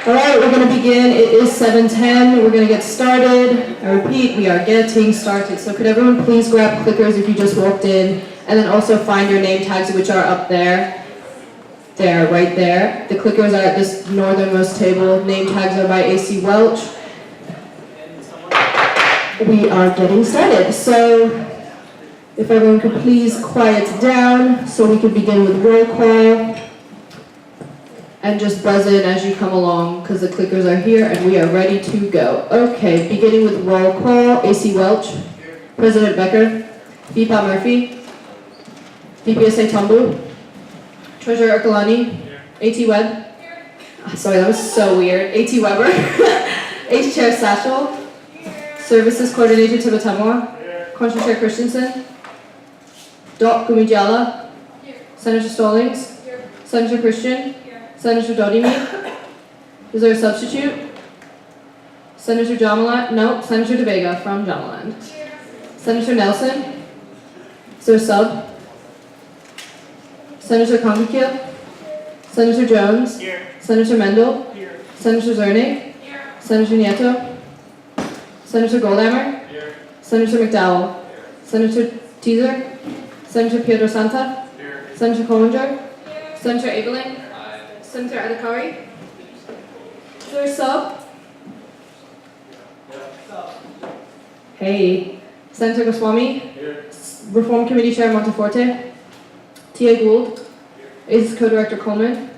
All right, we're going to begin. It is 7:10. We're going to get started. I repeat, we are getting started. So could everyone please grab clickers if you just walked in, and then also find your name tags, which are up there. There, right there. The clickers are at this northernmost table. Name tags are by AC Welch. We are getting started. So if everyone could please quiet down so we could begin with roll call. And just buzz in as you come along because the clickers are here and we are ready to go. Okay, beginning with roll call. AC Welch. Here. President Becker. Vipa Murphy. DPSA Tumbu. Treasurer Ercolani. Here. AT Webb. Here. Sorry, that was so weird. AT Weber. H Chair Satchel. Here. Services Coordinator Tibetamwa. Conscience Chair Christensen. Doc Gumijala. Here. Senator Stallings. Here. Senator Christian. Senator Dodimi. Is there a substitute? Senator Jamaland? No, Senator De Vega from Jamaland. Senator Nelson? Is there a sub? Senator Conkikiel? Senator Jones? Here. Senator Mendel? Here. Senator Zernig? Here. Senator Nieto? Senator Goldhammer? Here. Senator McDowell? Here. Senator Teaser? Senator Pedro Santa? Here. Senator Collinger? Here. Senator Ebeling? Senator Adhikari? Is there a sub? Hey. Senator Goswami? Here. Reform Committee Chair Monteforte? T.A. Gould? Here. ACES Co-Director Coleman?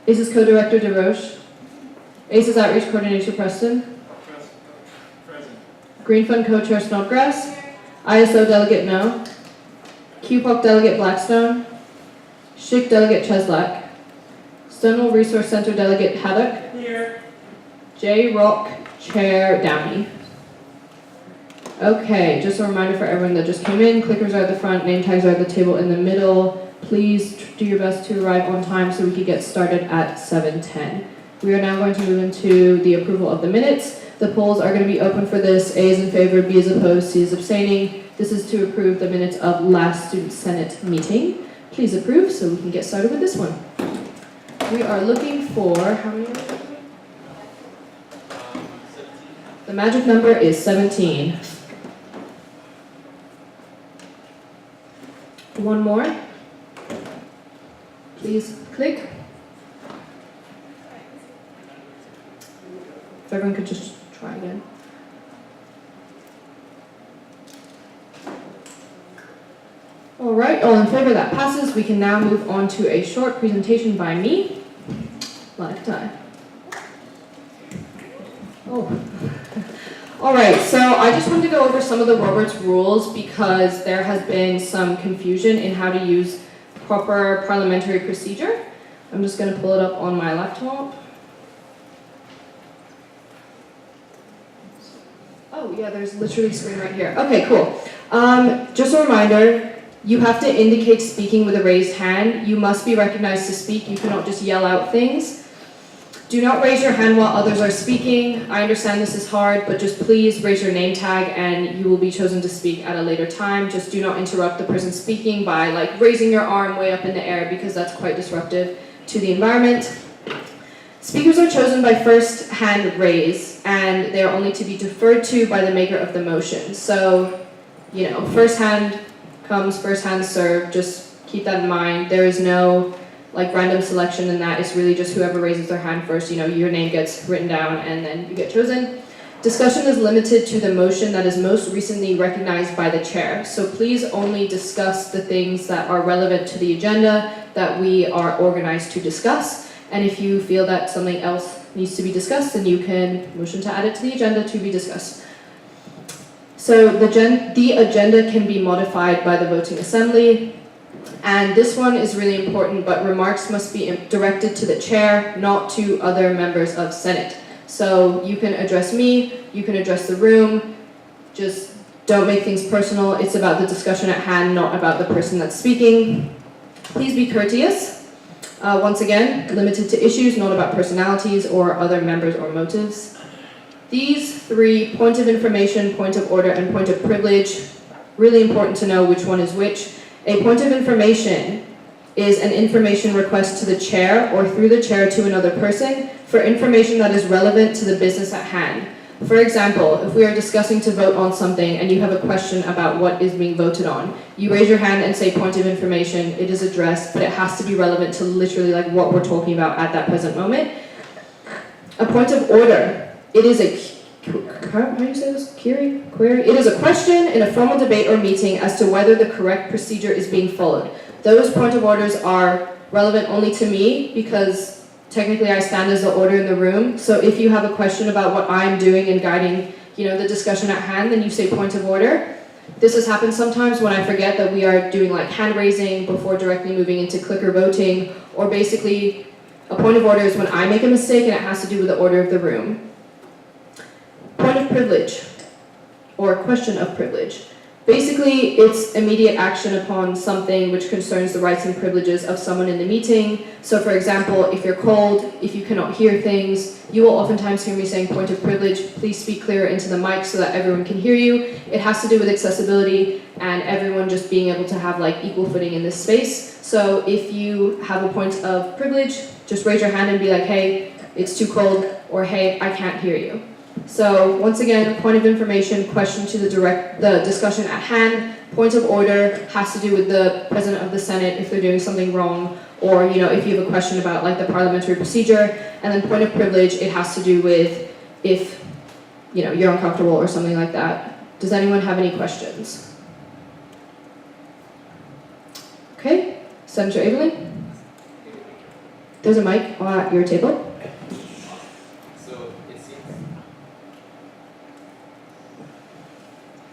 ACES Co-Director DeRoche? ACES Outreach Coordinator Preston? Present. Green Fund Co-Chair Snodgrass? ISO Delegate No? QPOC Delegate Blackstone? SHIC Delegate Cheslak? Stonewall Resource Center Delegate Haddock. Here. J. Rock Chair Downey. Okay, just a reminder for everyone that just came in, clickers are at the front, name tags are at the table in the middle. Please do your best to arrive on time so we can get started at 7:10. We are now going to move into the approval of the minutes. The polls are going to be open for this. A is in favor, B is opposed, C is abstaining. This is to approve the minutes of last Student Senate meeting. Please approve so we can get started with this one. We are looking for, how many? The magic number is 17. One more. Please click. If everyone could just try again. All right, all in favor, that passes. We can now move on to a short presentation by me. Lifetime. Oh. All right, so I just wanted to go over some of the Roberts rules because there has been some confusion in how to use proper parliamentary procedure. I'm just going to pull it up on my laptop. Oh yeah, there's literally a screen right here. Okay, cool. Just a reminder, you have to indicate speaking with a raised hand. You must be recognized to speak. You cannot just yell out things. Do not raise your hand while others are speaking. I understand this is hard, but just please raise your name tag and you will be chosen to speak at a later time. Just do not interrupt the person speaking by raising your arm way up in the air because that's quite disruptive to the environment. Speakers are chosen by first hand raise and they are only to be deferred to by the maker of the motion. So, first hand comes, first hand served. Just keep that in mind. There is no random selection in that. It's really just whoever raises their hand first, your name gets written down and then you get chosen. Discussion is limited to the motion that is most recently recognized by the chair. So please only discuss the things that are relevant to the agenda that we are organized to discuss. And if you feel that something else needs to be discussed, then you can motion to add it to the agenda to be discussed. So the agenda can be modified by the voting assembly. And this one is really important, but remarks must be directed to the chair, not to other members of Senate. So you can address me, you can address the room, just don't make things personal. It's about the discussion at hand, not about the person that's speaking. Please be courteous. Once again, limited to issues, not about personalities or other members or motives. These three, point of information, point of order, and point of privilege, really important to know which one is which. A point of information is an information request to the chair or through the chair to another person for information that is relevant to the business at hand. For example, if we are discussing to vote on something and you have a question about what is being voted on, you raise your hand and say point of information, it is addressed, but it has to be relevant to literally like what we're talking about at that present moment. A point of order, it is how do you say this? Query? It is a question in a formal debate or meeting as to whether the correct procedure is being followed. Those point of orders are relevant only to me because technically I stand as the order in the room. So if you have a question about what I'm doing and guiding, the discussion at hand, then you say point of order. This has happened sometimes when I forget that we are doing like hand raising before directly moving into clicker voting, or basically a point of order is when I make a mistake and it has to do with the order of the room. Point of privilege, or question of privilege. Basically, it's immediate action upon something which concerns the rights and privileges of someone in the meeting. So for example, if you're cold, if you cannot hear things, you will oftentimes hear me saying point of privilege, please speak clearer into the mic so that everyone can hear you. It has to do with accessibility and everyone just being able to have like equal footing in this space. So if you have a point of privilege, just raise your hand and be like, hey, it's too cold, or hey, I can't hear you. So once again, point of information, question to the discussion at hand. Point of order has to do with the President of the Senate if they're doing something wrong, or if you have a question about like the parliamentary procedure. And then point of privilege, it has to do with if you're uncomfortable or something like that. Does anyone have any questions? Okay, Senator Evelyn. There's a mic at your table.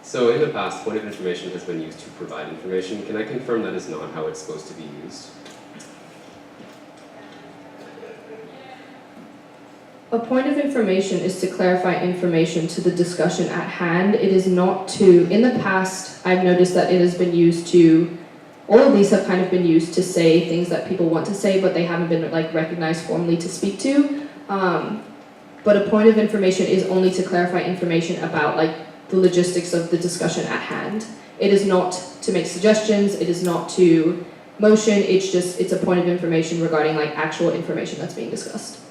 So in the past, point of information has been used to provide information. Can I confirm that is not how it's supposed to be used? A point of information is to clarify information to the discussion at hand. It is not to, in the past, I've noticed that it has been used to, all of these have kind of been used to say things that people want to say, but they haven't been like recognized formally to speak to. But a point of information is only to clarify information about like the logistics of the discussion at hand. It is not to make suggestions, it is not to motion, it's a point of information regarding like actual information that's being discussed.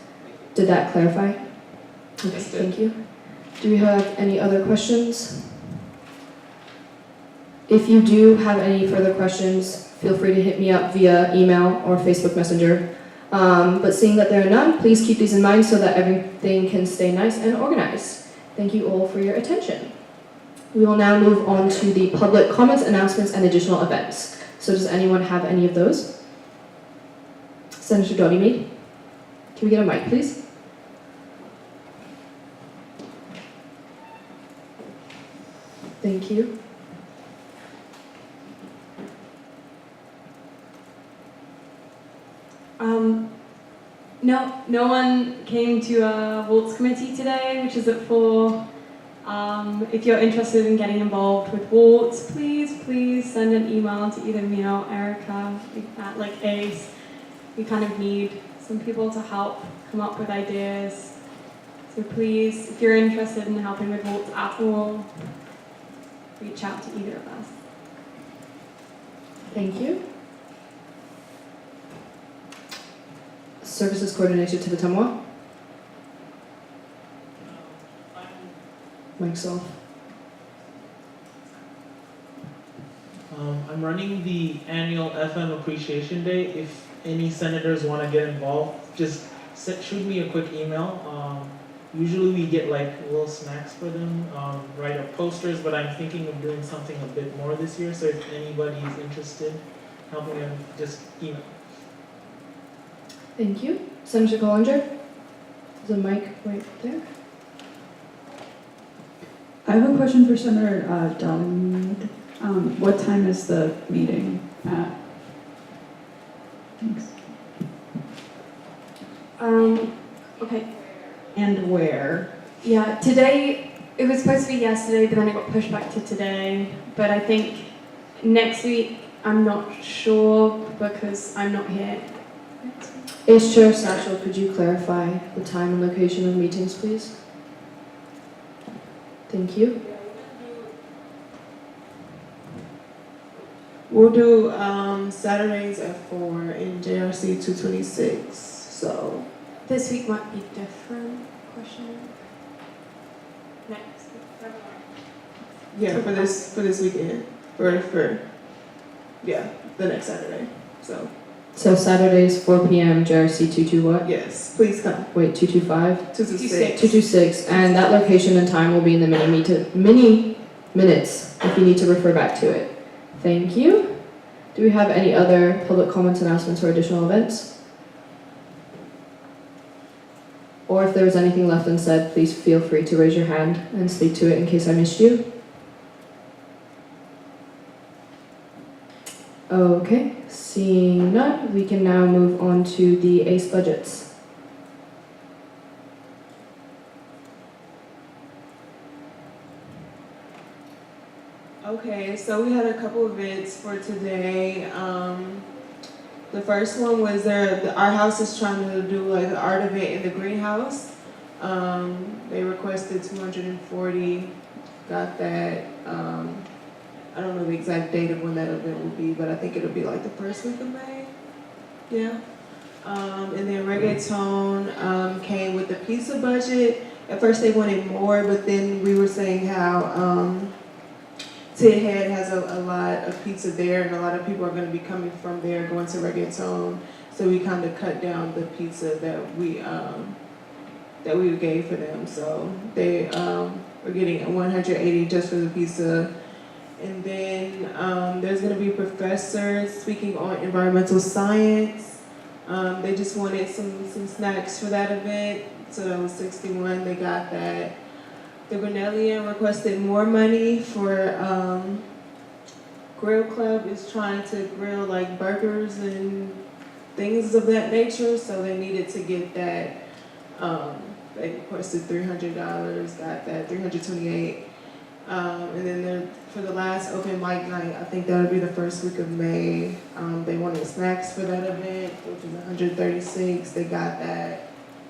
Did that clarify? Okay, Yes, thank you. Do we have any other questions? If you do have any further questions, feel free to hit me up via email or Facebook Messenger. But seeing that there are none, please keep these in mind so that everything can stay nice and organized. Thank you all for your attention. We will now move on to the public comments, announcements, and additional events. So does anyone have any of those? Senator Dotymead, can we get a mic, please? Thank you. No one came to a Waltz committee today, which is at 4. If you're interested in getting involved with Waltz, please send an email to either me or Erica at like ACE. We kind of need some people to help come up with ideas. So please, if you're interested in helping with Waltz at all, reach out to either of us. Thank you. Services coordinator to the Tamoa. Mic's off. I'm running the annual FM Appreciation Day. If any senators want to get involved, just shoot me a quick email. Usually we get like little snacks for them, write up posters, but I'm thinking of doing something a bit more this year, so if anybody is interested in helping them, just email. Thank you. Senator Collinger, there's a mic right there. I have a question for Senator Dotymead. What time is the meeting at? Thanks. Okay. And where? Yeah, today, it was supposed to be yesterday, but then it got pushed back to today. But I think next week, I'm not sure because I'm not here. Ace Chair Satchel, could you clarify the time and location of meetings, please? Thank you. We'll do Saturdays at 4 in JRC 226. So This week might be different. Question. Next week. February. yeah, for this weekend, for yeah, the next Saturday. So So Saturdays, 4 p.m., JRC 22 what? yes, please come. Wait, 225? 226. 226, and that location and time will be in the mini minutes if you need to refer back to it. Thank you. Do we have any other public comments, announcements, or additional events? Or if there was anything left unsaid, please feel free to raise your hand and speak to it in case I missed you. Okay, seeing none, we can now move on to the ACE budgets. Okay, so we had a couple events for today. The first one was our house is trying to do like an art event in the greenhouse. They requested 240, got that. I don't know the exact date of when that event will be, but I think it'll be like the first week of May. Yeah. And then Reggaeton came with the pizza budget. At first they wanted more, but then we were saying how Ted Head has a lot of pizza there, and a lot of people are going to be coming from there going to Reggaeton. So we kind of cut down the pizza that we gave for them. So they were getting 180 just for the pizza. And then there's going to be professors speaking on environmental science. They just wanted some snacks for that event, so that was 61. They got that. The Grinnellian requested more money for Grill Club is trying to grill like burgers and things of that nature, so they needed to get that. They requested $300, got that, $328. And then for the last open mic night, I think that would be the first week of May. They wanted snacks for that event, which is $136. They got that.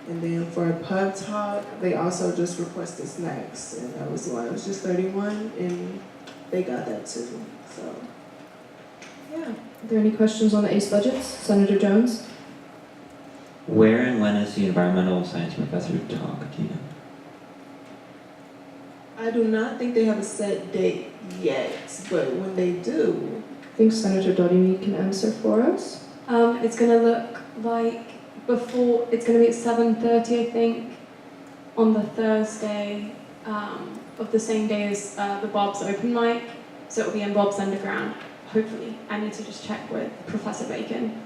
And then for a pub talk, they also just requested snacks, and that was the one. It was just $31, and they got that too. So, yeah. Are there any questions on the ACE budgets? Senator Jones? Where and when is the environmental science professor talk, do you know? I do not think they have a set date yet, but when they do. I think Senator Doddy can answer for us. It's going to look like it's going to be at 7:30, I think, on the Thursday of the same day as the Bob's open mic. So it'll be in Bob's Underground, hopefully. I need to just check with Professor Bacon.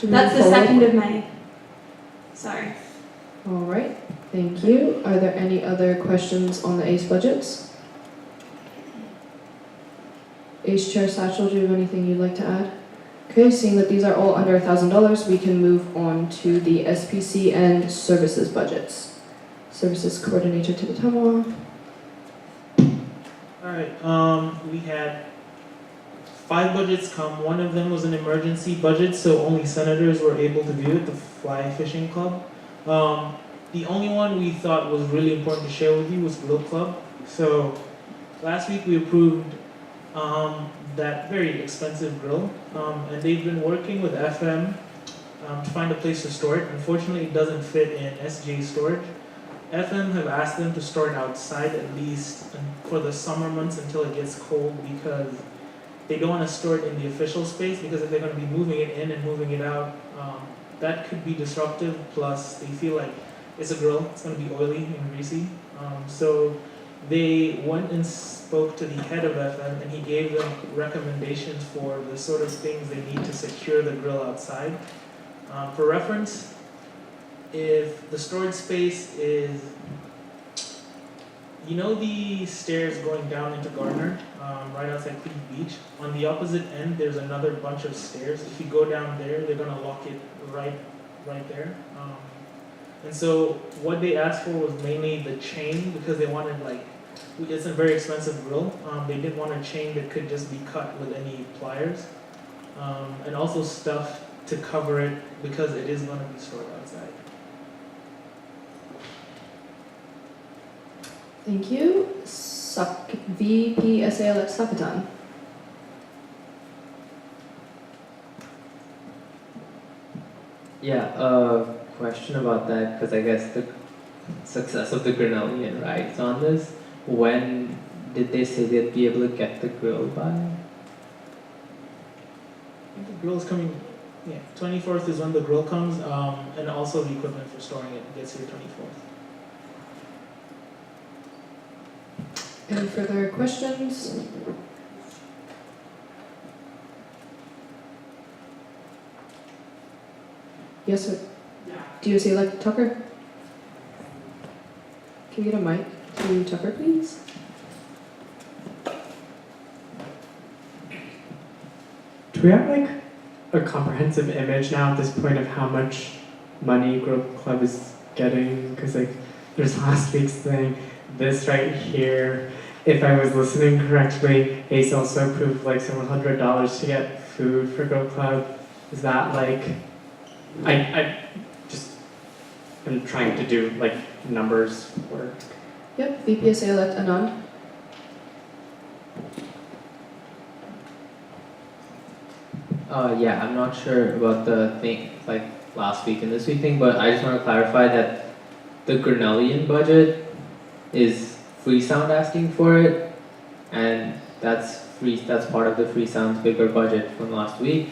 That's the 2nd of May. Sorry. All right, thank you. Are there any other questions on the ACE budgets? ACE Chair Satchel, do you have anything you'd like to add? Okay, seeing that these are all under $1,000, we can move on to the SPC and services budgets. Services Coordinator to the Tamwa. Alright, we had 5 budgets come. One of them was an emergency budget, so only senators were able to view it, the Fly Fishing Club. The only one we thought was really important to share with you was Grill Club. So last week we approved that very expensive grill, and they've been working with FM to find a place to store it. Unfortunately, it doesn't fit in SJ storage. FM have asked them to store it outside at least for the summer months until it gets cold, because they don't want to store it in the official space, because if they're going to be moving it in and moving it out, that could be disruptive. Plus, they feel like it's a grill, it's going to be oily and greasy. So they went and spoke to the head of FM, and he gave them recommendations for the sort of things they need to secure the grill outside. For reference, if the storage space is, you know the stairs going down into Gardner, right outside Cleveland Beach? On the opposite end, there's another bunch of stairs. If you go down there, they're gonna lock it right there. And so what they asked for was mainly the chain, because they wanted, like, it's a very expensive grill. They didn't want a chain that could just be cut with any pliers. And also stuff to cover it, because it is gonna be stored outside. Thank you. VPSALX Hackathon. Yeah, a question about that, because I guess the success of the Grinnellian rides on this, when did they say they'd be able to get the grill by? I think the grill's coming, 24th is when the grill comes, and also the equipment for storing it gets here 24th. Any further questions? Yes, sir. Do you say like Tucker? Can we get a mic to Tucker, please? Do we have like a comprehensive image now at this point of how much money Grove Club is getting? Because like there's last week's thing, this right here. If I was listening correctly, Ace also approved like several $100s to get food for Grove Club. Is that like, I just am trying to do like numbers work. Yep, VPSA elect Anand. Yeah, I'm not sure about the thing, like last week and this week thing, but I just want to clarify that the Grinnellian budget is Freesound asking for it, and that's part of the Freesound's bigger budget from last week.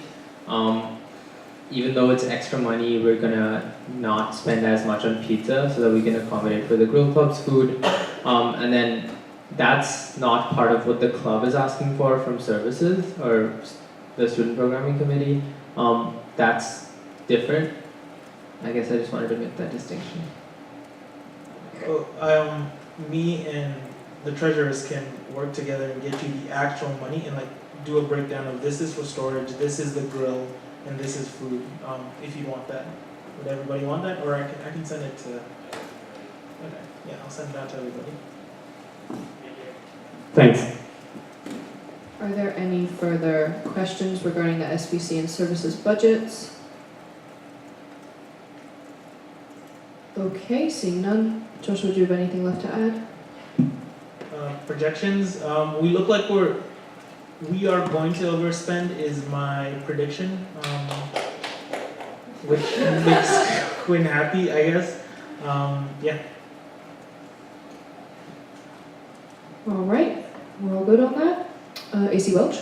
Even though it's extra money, we're gonna not spend as much on pizza so that we can accommodate for the Grill Club's food. And then that's not part of what the club is asking for from services or the student programming committee. That's different. I guess I just wanted to make that distinction. Me and the treasurers can work together and get you the actual money and like do a breakdown of this is for storage, this is the grill, and this is food. If you want that, would everybody want that, or I can send it to? Okay, yeah, I'll send it out to everybody. Thanks. Are there any further questions regarding the SBC and services budgets? Okay, seeing none. Joshua, do you have anything left to add? Projections. We look like we are going to overspend is my prediction, which makes Quinn happy, I guess. Yeah. All right, we're all good on that. AC Welch?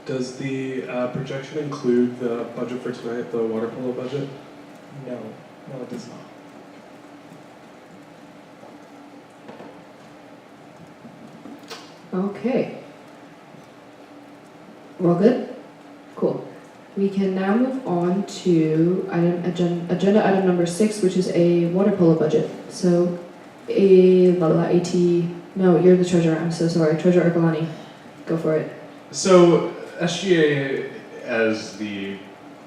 Does the projection include the budget for tonight, the water polo budget? No, it does not. Okay. We're all good? Cool. We can now move on to agenda item number 6, which is a water polo budget. So, no, you're the treasurer, I'm so sorry. Treasurer Ercolani, go for it. So, SGA, as the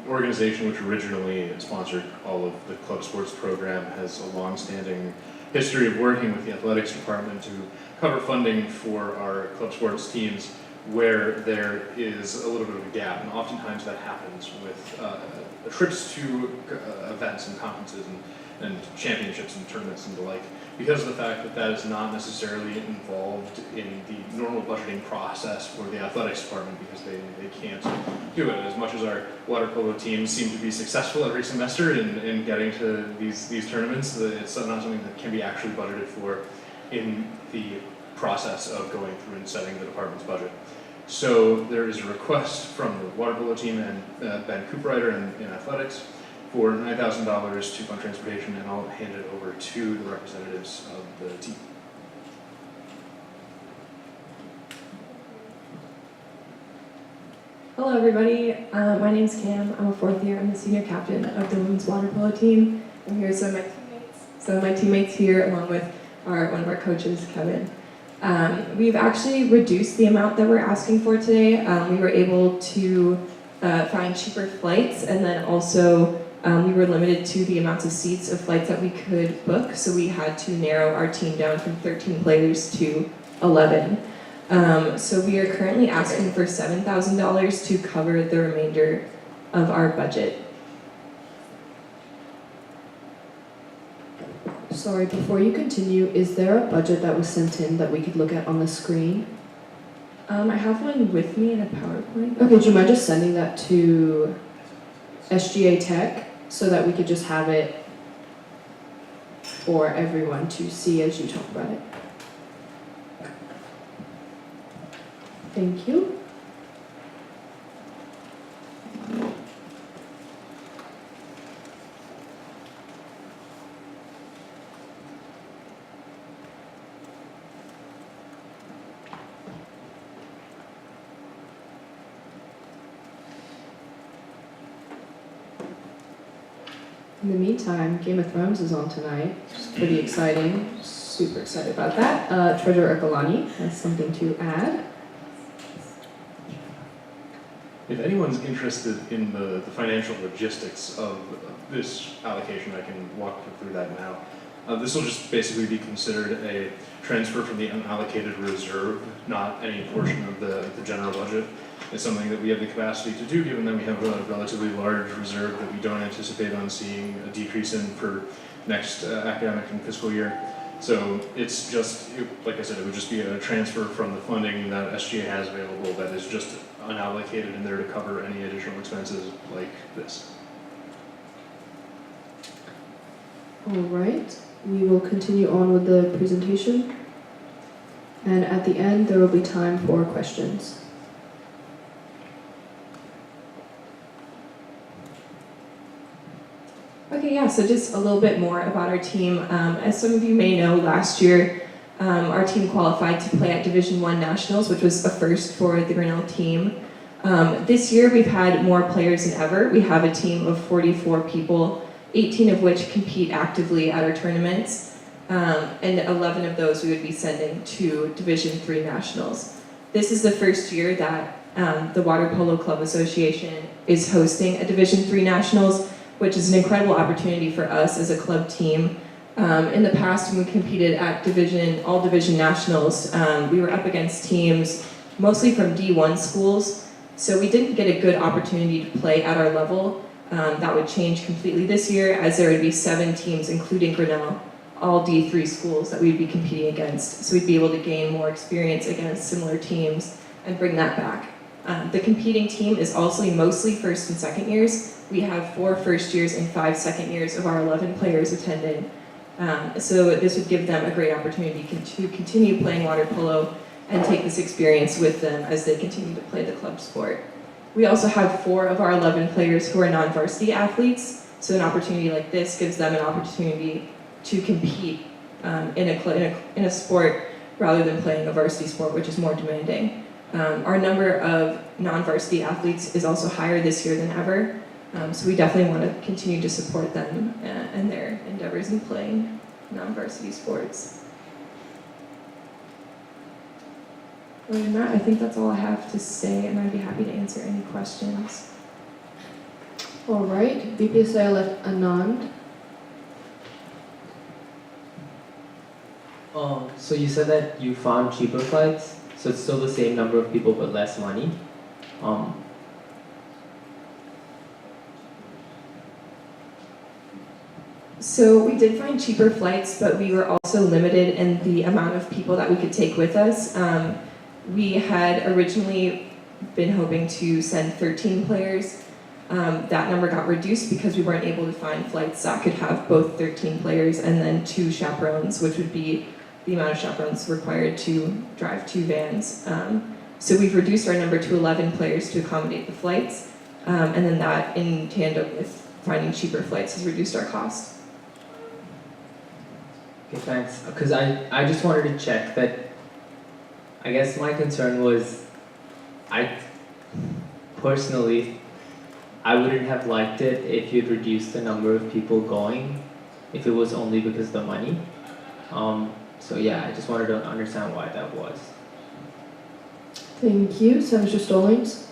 organization which originally sponsored all of the club sports program, has a long-standing history of working with the athletics department to cover funding for our club sports teams where there is a little bit of a gap, and oftentimes that happens with trips to events and conferences and championships and tournaments and the like, because of the fact that that is not necessarily involved in the normal budgeting process for the athletics department, because they can't do it. As much as our water polo teams seem to be successful every semester in getting to these tournaments, it's not something that can be actually budgeted for in the process of going through and setting the department's budget. So there is a request from the water polo team and Ben Cooperrider in athletics for $9,000 to fund transportation, and I'll hand it over to the representatives of the team. Hello everybody, my name's Cam. I'm a 4th year. I'm the senior captain of the women's water polo team. I'm here with my teammates here, along with one of our coaches, Kevin. We've actually reduced the amount that we're asking for today. We were able to find cheaper flights, and then also we were limited to the amounts of seats of flights that we could book, so we had to narrow our team down from 13 players to 11. So we are currently asking for $7,000 to cover the remainder of our budget. Sorry, before you continue, is there a budget that was sent in that we could look at on the screen? I have one with me in a PowerPoint. Okay, do you mind just sending that to SGA Tech so that we could just have it for everyone to see as you talk about it? Thank you. In the meantime, Game of Thrones is on tonight, which is pretty exciting. Super excited about that. Treasurer Ercolani has something to add. If anyone's interested in the financial logistics of this allocation, I can walk you through that now. This will just basically be considered a transfer from the unallocated reserve, not any portion of the general budget. It's something that we have the capacity to do, given that we have a relatively large reserve that we don't anticipate on seeing a decrease in for next academic and fiscal year. So it's just, like I said, it would just be a transfer from the funding that SGA has available that is just unallocated in there to cover any additional expenses like this. All right, we will continue on with the presentation. And at the end, there will be time for questions. Okay, yeah, so just a little bit more about our team. As some of you may know, last year our team qualified to play at Division I Nationals, which was a first for the Grinnell team. This year we've had more players than ever. We have a team of 44 people, 18 of which compete actively at our tournaments, and 11 of those we would be sending to Division III Nationals. This is the first year that the Water Polo Club Association is hosting a Division III Nationals, which is an incredible opportunity for us as a club team. In the past, when we competed at all division nationals, we were up against teams mostly from D1 schools, so we didn't get a good opportunity to play at our level. That would change completely this year, as there would be 7 teams, including Grinnell, all D3 schools that we'd be competing against. So we'd be able to gain more experience against similar teams and bring that back. The competing team is also mostly first and second years. We have 4 first years and 5 second years of our 11 players attending. So this would give them a great opportunity to continue playing water polo and take this experience with them as they continue to play the club sport. We also have 4 of our 11 players who are non-varsity athletes, so an opportunity like this gives them an opportunity to compete in a sport rather than playing a varsity sport, which is more demanding. Our number of non-varsity athletes is also higher this year than ever, so we definitely want to continue to support them and their endeavors in playing non-varsity sports. Other than that, I think that's all I have to say, and I'd be happy to answer any questions. All right, BPSA Anand. So you said that you found cheaper flights, so it's still the same number of people but less money. So we did find cheaper flights, but we were also limited in the amount of people that we could take with us. We had originally been hoping to send 13 players. That number got reduced because we weren't able to find flights that could have both 13 players and then 2 chaperones, which would be the amount of chaperones required to drive 2 vans. So we've reduced our number to 11 players to accommodate the flights, and then that in tandem with finding cheaper flights has reduced our cost. Okay, thanks. Because I just wanted to check that, I guess my concern was, personally, I wouldn't have liked it if you'd reduced the number of people going, if it was only because of the money. So yeah, I just wanted to understand why that was. Thank you. Senator Stallings.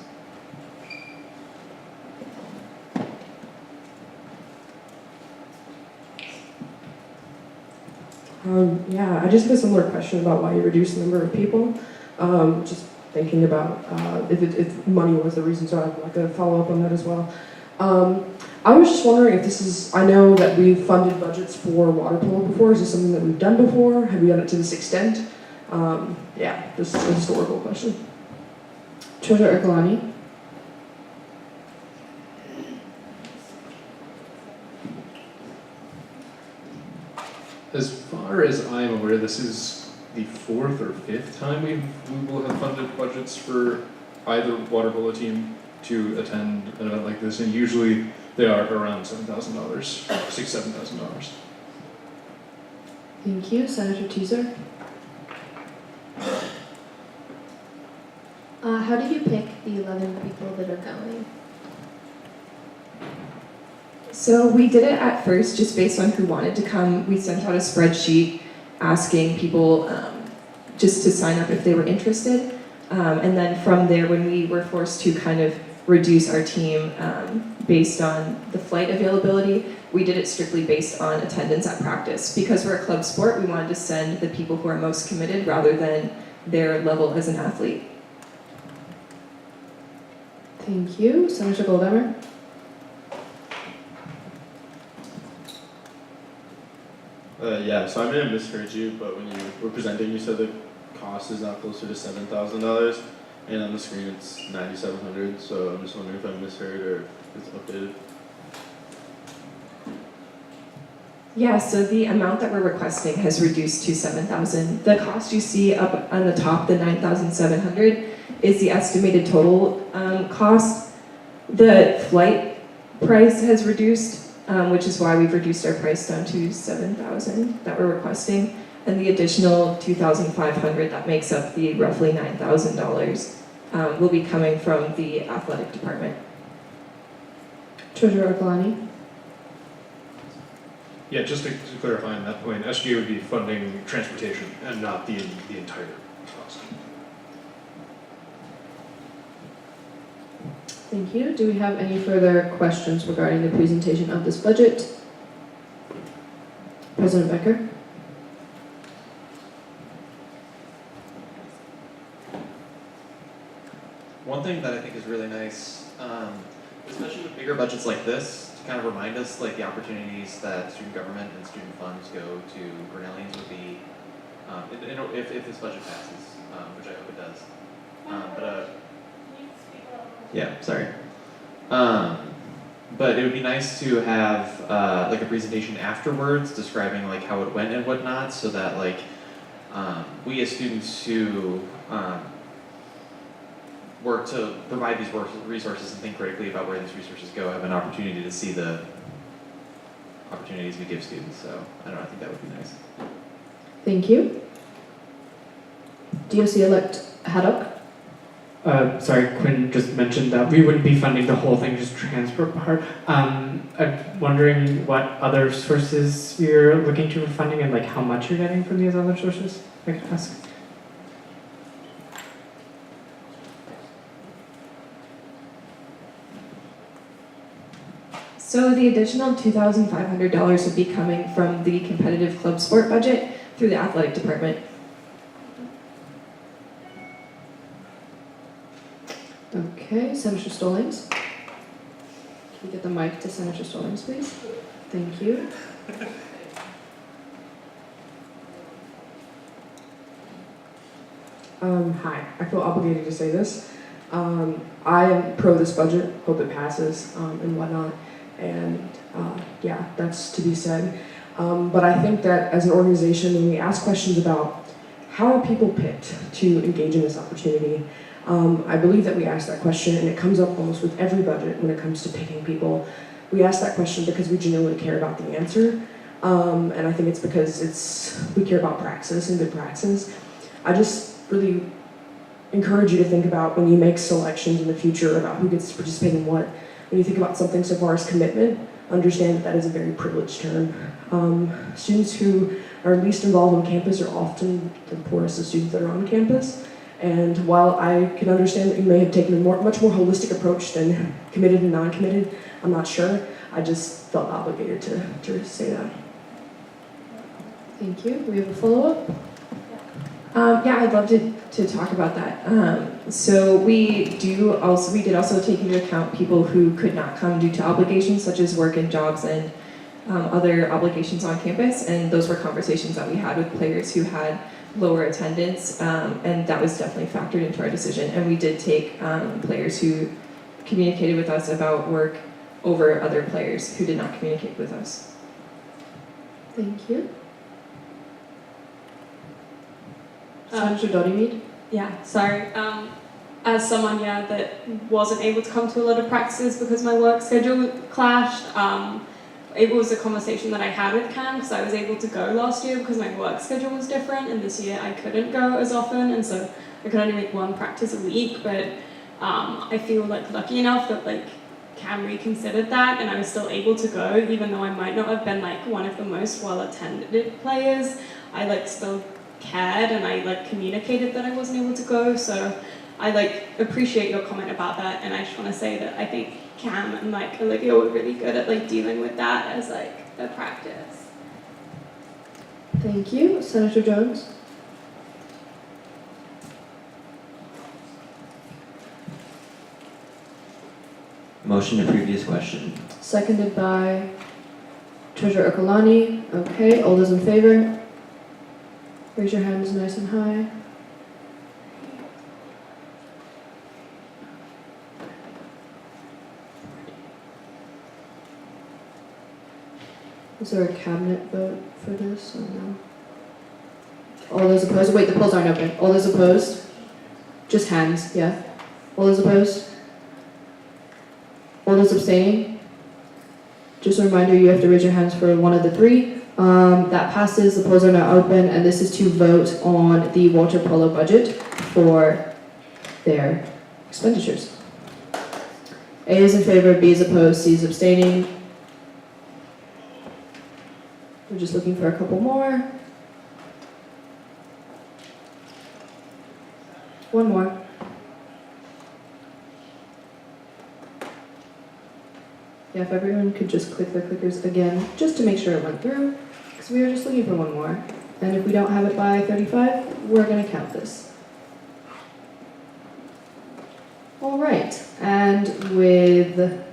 Yeah, I just had a similar question about why you reduced the number of people. Just thinking about if money was the reason, so I have like a follow-up on that as well. I was just wondering if this is, I know that we've funded budgets for water polo before. Is this something that we've done before? Have we done it to this extent? Yeah, this is a historical question. Treasurer Ercolani. As far as I'm aware, this is the 4th or 5th time we will have funded budgets for either water polo team to attend an event like this, and usually they are around $7,000, $7,000. Thank you. Senator Teaser. How do you pick the 11 people that are going? So we did it at first just based on who wanted to come. We sent out a spreadsheet asking people just to sign up if they were interested. And then from there, when we were forced to kind of reduce our team based on the flight availability, we did it strictly based on attendance at practice. Because we're a club sport, we wanted to send the people who are most committed rather than their level as an athlete. Thank you. Senator Goldhammer. Yeah, so I may have misheard you, but when you were presenting, you said the cost is now closer to $7,000, and on the screen it's $9,700. So I'm just wondering if I misheard or if it's updated. Yeah, so the amount that we're requesting has reduced to $7,000. The cost you see up on the top, the $9,700, is the estimated total cost. The flight price has reduced, which is why we've reduced our price down to $7,000 that we're requesting, and the additional $2,500 that makes up the roughly $9,000 will be coming from the athletic department. Treasurer Ercolani. Yeah, just to clarify on that point, SGA would be funding transportation and not the entire cost. Thank you. Do we have any further questions regarding the presentation of this budget? President Becker. One thing that I think is really nice, especially with bigger budgets like this, to kind of remind us like the opportunities that student government and student funds go to Grinnellians would be, if this budget passes, which I hope it does. Yeah, sorry. But it would be nice to have like a presentation afterwards describing like how it went and whatnot, so that like we as students who work to provide these resources and think critically about where these resources go have an opportunity to see the opportunities we give students. So I don't know, I think that would be nice. Thank you. DOC-elect Haddock. Sorry, Quinn just mentioned that we wouldn't be funding the whole thing, just transport part. I'm wondering what other sources you're looking to for funding and like how much you're getting from these other sources, if I could ask. So the additional $2,500 would be coming from the competitive club sport budget through the athletic department. Okay, Senator Stallings. Can you get the mic to Senator Stallings, please? Thank you. Hi, I feel obligated to say this. I am pro this budget, hope it passes, and whatnot. And yeah, that's to be said. But I think that as an organization, when we ask questions about how are people picked to engage in this opportunity, I believe that we ask that question, and it comes up almost with every budget when it comes to picking people. We ask that question because we genuinely care about the answer. And I think it's because we care about praxis and good praxis. I just really encourage you to think about when you make selections in the future about who gets to participate in what. When you think about something so far as commitment, understand that that is a very privileged term. Students who are least involved on campus are often the poorest of students that are on campus. And while I can understand that you may have taken a much more holistic approach than committed and non-committed, I'm not sure. I just felt obligated to say that. Thank you. We have a follow-up. Yeah, I'd love to talk about that. So we did also take into account people who could not come due to obligations such as work and jobs and other obligations on campus, and those were conversations that we had with players who had lower attendance, and that was definitely factored into our decision. And we did take players who communicated with us about work over other players who did not communicate with us. Thank you. Senator Doddy-Mead? Yeah, sorry. As someone, that wasn't able to come to a lot of practices because my work schedule clashed, it was a conversation that I had with Cam because I was able to go last year because my work schedule was different, and this year I couldn't go as often, and so I could only make one practice a week, but I feel like lucky enough that like Cam reconsidered that and I was still able to go, even though I might not have been like one of the most well-attended players. I like still cared and I like communicated that I wasn't able to go, so I like appreciate your comment about that, and I just want to say that I think Cam and like Olivia were really good at like dealing with that as like a practice. Thank you. Senator Jones? Motion to previous question. Seconded by Treasurer Okolani. Okay, all those in favor? Raise your hands nice and high. Is there a cabinet vote for this or no? All those opposed? Wait, the polls aren't open. All those opposed? Just hands, yeah. All those opposed? All those abstaining? Just a reminder, you have to raise your hands for one of the three. That passes, the polls are now open, and this is to vote on the water polo budget for their expenditures. A is in favor, B is opposed, C is abstaining. We're just looking for a couple more. One more. Yeah, if everyone could just click their clickers again, just to make sure it went through, because we were just looking for one more. And if we don't have it by 35, we're going to count this. All right, and with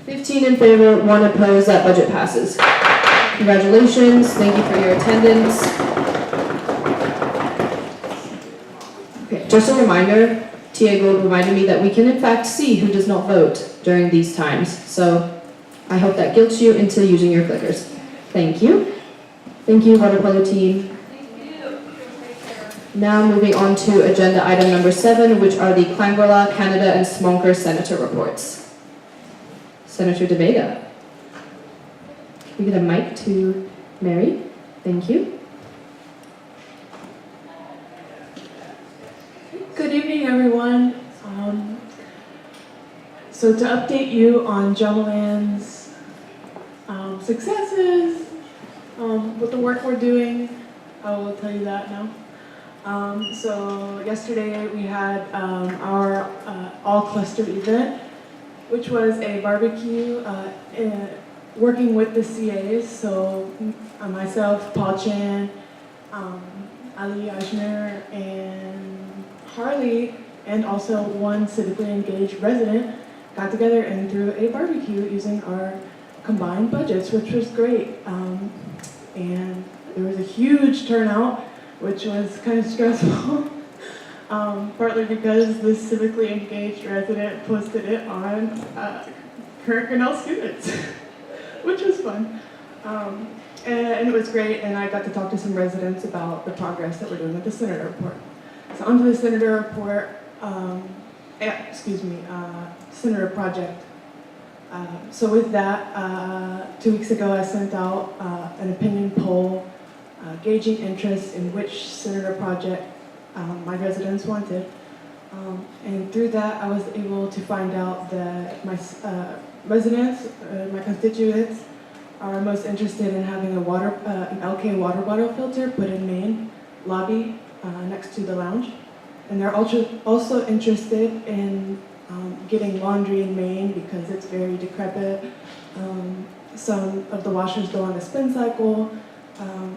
15 in favor, 1 opposed, that budget passes. Congratulations, thank you for your attendance. Okay, just a reminder, TA Gold reminded me that we can in fact see who does not vote during these times. So I hope that guilts you into using your clickers. Thank you. Thank you, water polo team. Now moving on to agenda item number 7, which are the Clangola, Canada, and Smonker Senator reports. Senator De Vega. Can we get a mic to Mary? Thank you. Good evening, everyone. So to update you on Jamaland's successes, with the work we're doing, I will tell you that now. So yesterday we had our all-cluster event, which was a barbecue working with the CAs. So myself, Paul Chan, Ali Ajmer, and Harley, and also one civically engaged resident got together and threw a barbecue using our combined budgets, which was great. And there was a huge turnout, which was kind of stressful, partly because this civically engaged resident posted it on current Grinnell students, which was fun. And it was great, and I got to talk to some residents about the progress that we're doing with the Senator Report. So onto the Senator Report, Senator Project. So with that, 2 weeks ago I sent out an opinion poll gauging interest in which Senator Project my residents wanted. And through that I was able to find out that my residents, my constituents, are most interested in having an LK water bottle filter put in main lobby next to the lounge. And they're also interested in getting laundry in Maine because it's very decrepit. Some of the washers go on a spin cycle,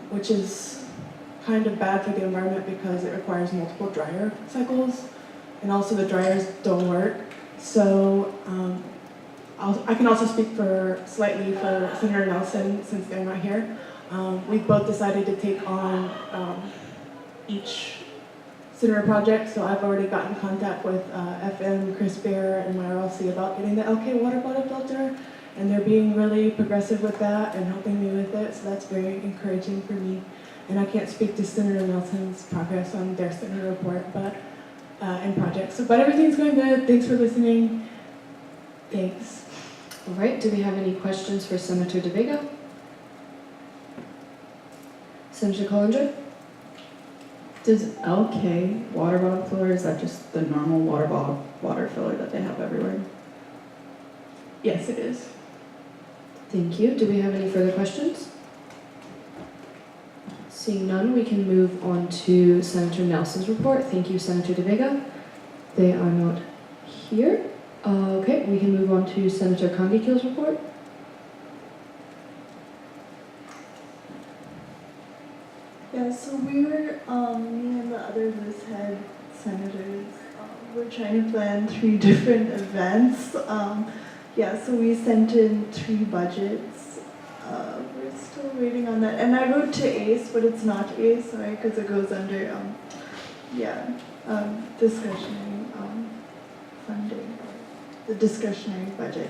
which is kind of bad for the environment because it requires multiple dryer cycles, and also the dryers don't work. So I can also speak slightly for Senator Nelson since they're not here. We've both decided to take on each senator project, so I've already gotten in contact with FM, Chris Bear, and my RLC about getting the LK water bottle filter, and they're being really progressive with that and helping me with it, so that's very encouraging for me. And I can't speak to Senator Nelson's progress on their senator report, but and projects. But everything's going good. Thanks for listening. Thanks. All right, do we have any questions for Senator De Vega? Senator Collinger? Does LK water bottle filler, is that just the normal water filler that they have everywhere? Yes, it is. Thank you. Do we have any further questions? Seeing none, we can move on to Senator Nelson's report. Thank you, Senator De Vega. They are not here. Okay, we can move on to Senator Kangikil's report. Yeah, so we were, me and the other Liz head senators, we're trying to plan 3 different events. Yeah, so we sent in 3 budgets. We're still waiting on that. And I wrote to ACE, but it's not ACE, sorry, because it goes under, discretionary funding, the discretionary budget.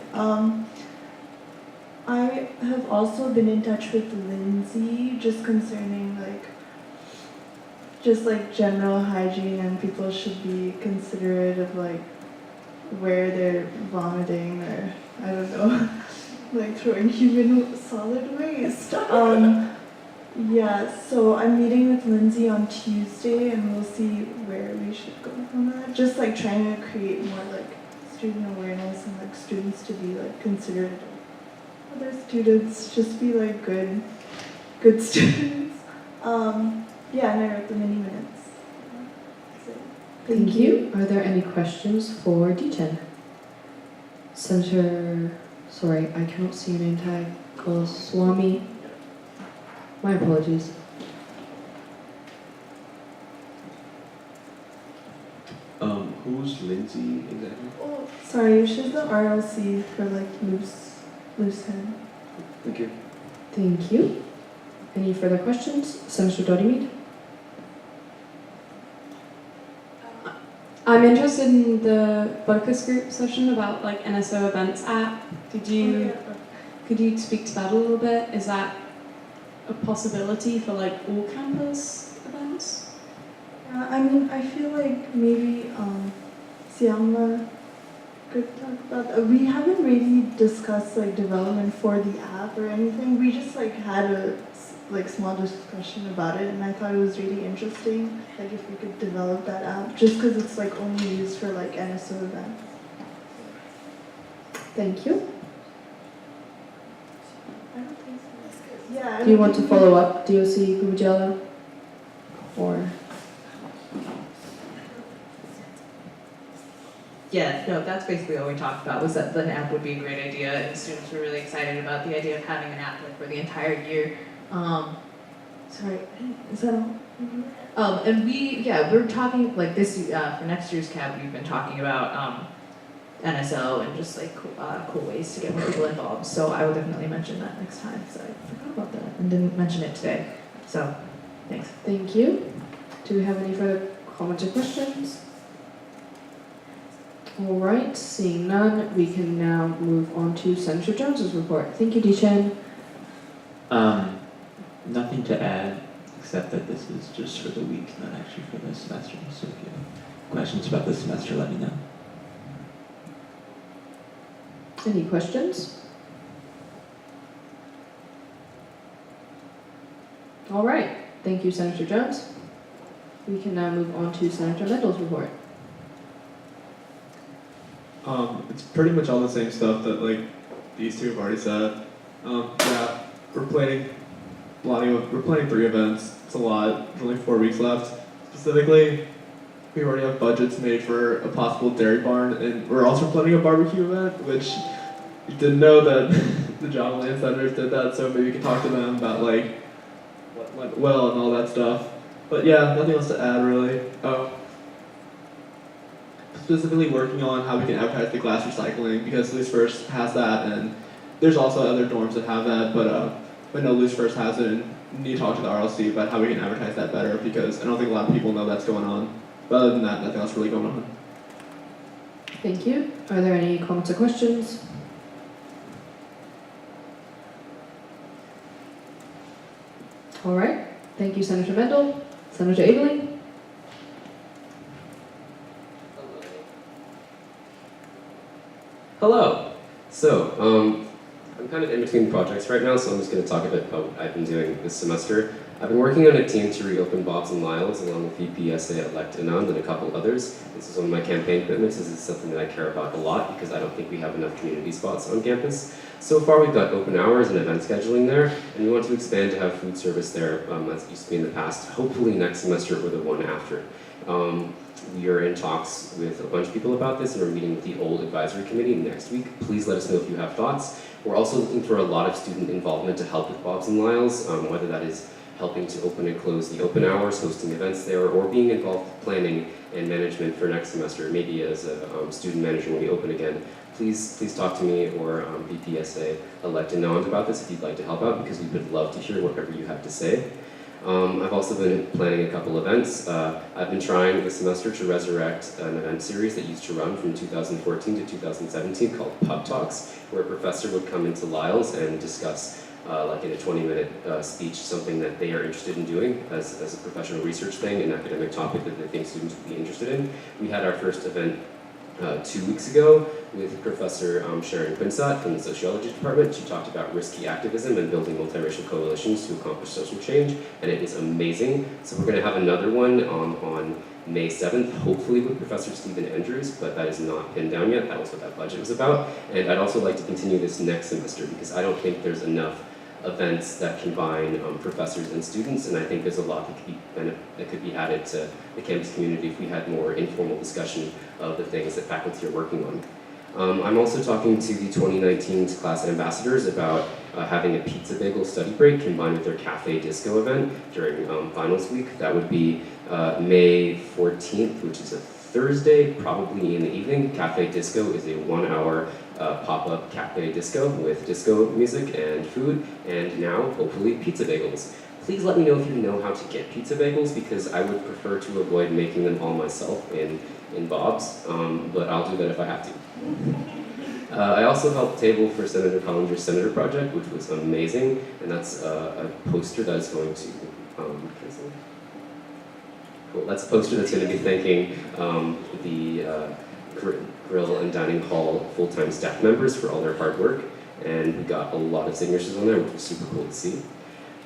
I have also been in touch with Lindsay just concerning just general hygiene, and people should be considerate of where they're vomiting, or I don't know, throwing human solid waste. Yeah, so I'm meeting with Lindsay on Tuesday, and we'll see where we should go from that. Just trying to create more student awareness, and students to be considerate of other students, just be good students. Yeah, and I wrote the mini minutes. So, Thank you. Are there any questions for D10? Senator, sorry, I cannot see your name tag. Goswami. My apologies. Who's Lindsay exactly? Oh, sorry, she's the RLC for loose head. Thank you. Thank you. Any further questions? Senator Dodimid? I'm interested in the focus group session about NSO events app. Could you speak to that a little bit? Is that a possibility for all campus events? Yeah, I mean, I feel maybe Siamla could talk about that. We haven't really discussed development for the app or anything. We just had a small discussion about it, and I thought it was really interesting. If we could develop that app, just because it's only used for NSO events. Thank you. I don't think so. Yeah. Do you want to follow up, DOC Gubajala? Or? Yeah, no, that's basically all we talked about, was that the app would be a great idea, and students were really excited about the idea of having an app for the entire year. Sorry, is that all? And we're talking this for next year's CAB. We've been talking about NSO and just cool ways to get more people involved. So I will definitely mention that next time, because I forgot about that and didn't mention it today. So thanks. Thank you. Do we have any further comments or questions? All right, seeing none, we can now move on to Senator Jones's report. Thank you, D-Chen. Nothing to add, except that this is just for the week, not actually for the semester. So if you have questions about the semester, let me know. Any questions? All right, thank you, Senator Jones. We can now move on to Senator Mendel's report. It's pretty much all the same stuff that these two have already said. Yeah, we're planning 3 events. It's a lot. There's only 4 weeks left. Specifically, we already have budgets made for a possible dairy barn, and we're also planning a barbecue event, which you didn't know that the John Land Senators did that, so maybe you can talk to them about what went well and all that stuff. But yeah, nothing else to add really. Specifically working on how we can advertise the glass recycling because Lewis First has that, and there's also other dorms that have that, but no, Lewis First has it, and we need to talk to the RLC about how we can advertise that better because I don't think a lot of people know that's going on. But other than that, nothing else really going on. Thank you. Are there any comments or questions? All right. Thank you, Senator Mendel. Senator Aveling? Hello. So, I'm kind of in between projects right now, so I'm just going to talk a bit about what I've been doing this semester. I've been working on a team to reopen Bob's and Lyle's along with VPSA Elect Anand and a couple others. This is one of my campaign commitments. This is something that I care about a lot because I don't think we have enough community spots on campus. So far we've got open hours and event scheduling there, and we want to expand to have food service there as it used to be in the past, hopefully next semester or the one after. We are in talks with a bunch of people about this, and we're meeting with the old advisory committee next week. Please let us know if you have thoughts. We're also looking for a lot of student involvement to help with Bob's and Lyle's, whether that is helping to open and close the open hours, hosting events there, or being involved with planning and management for next semester, maybe as a student manager when we open again. Please talk to me or VPSA Elect Anand about this if you'd like to help out, because we would love to hear whatever you have to say. I've also been planning a couple events. I've been trying this semester to resurrect an event series that used to run from 2014 to 2017 called Pub Talks, where a professor would come into Lyle's and discuss, like in a 20-minute speech, something that they are interested in doing as a professional research thing, an academic topic that they think students would be interested in. We had our first event 2 weeks ago with Professor Sharon Quinsat from the Sociology Department. She talked about risky activism and building multiracial coalitions to accomplish social change, and it was amazing. So we're going to have another one on May 7th, hopefully with Professor Stephen Andrews, but that is not pinned down yet. That was what that budget was about. And I'd also like to continue this next semester because I don't think there's enough events that combine professors and students, and I think there's a lot that could be added to the campus community if we had more informal discussion of the things that faculty are working on. I'm also talking to the 2019 class ambassadors about having a pizza bagel study break combined with their cafe disco event during finals week. That would be May 14th, which is a Thursday, probably in the evening. Cafe disco is a 1-hour pop-up cafe disco with disco music and food, and now hopefully pizza bagels. Please let me know if you know how to get pizza bagels because I would prefer to avoid making them all myself in Bob's, but I'll do that if I have to. I also helped table for Senator Collinger's Senator Project, which was amazing, and that's a poster that is going to, cool. That's a poster that's going to be thanking the Grill and Dining Hall full-time staff members for all their hard work, and we got a lot of signatures on there, which was super cool to see.